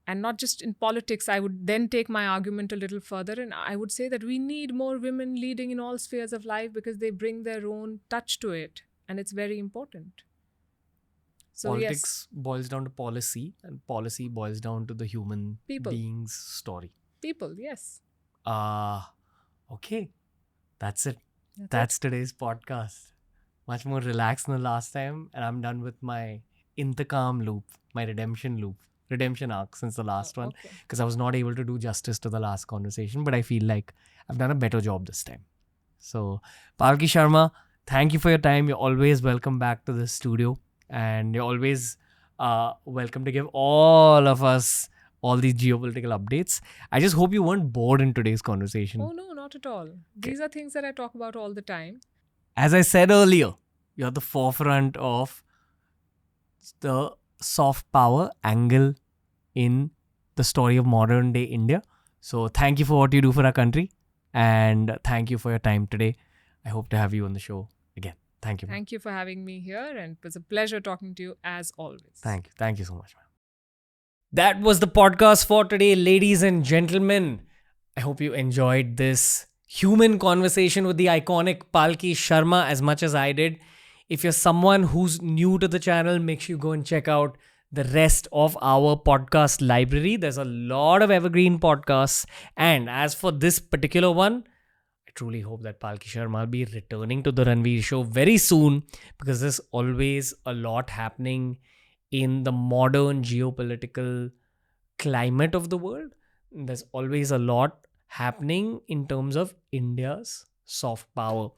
And not just in politics, I would then take my argument a little further and I would say that we need more women leading in all spheres of life because they bring their own touch to it and it's very important. So Politics boils down to policy and policy boils down to the human being's story. People, yes. Okay. That's it. That's today's podcast. Much more relaxed than the last time and I'm done with my intercom loop, my redemption arc since the last one because I was not able to do justice to the last conversation, but I feel like I've done a better job this time. So, Palki Sharma, thank you for your time. You're always welcome back to the studio and you're always welcome to give all of us all these geopolitical updates. I just hope you weren't bored in today's conversation. Oh, no, not at all. These are things that I talk about all the time. As I said earlier, you're at the forefront of the soft power angle in the story of modern day India. So thank you for what you do for our country and thank you for your time today. I hope to have you on the show again. Thank you. Thank you for having me here and it was a pleasure talking to you as always. Thank you. Thank you so much, man. That was the podcast for today, ladies and gentlemen. I hope you enjoyed this human conversation with the iconic Palki Sharma as much as I did. If you're someone who's new to the channel, make sure you go and check out the rest of our podcast library. There's a lot of evergreen podcasts. And as for this particular one, I truly hope that Palki Sharma will be returning to the Ranveer Show very soon because there's always a lot happening in the modern geopolitical climate of the world. There's always a lot happening in terms of India's soft power.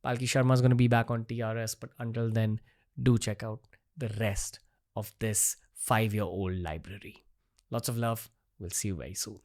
Palki Sharma is going to be back on TRS, but until then, do check out the rest of this 5-year-old library. Lots of love. We'll see you very soon.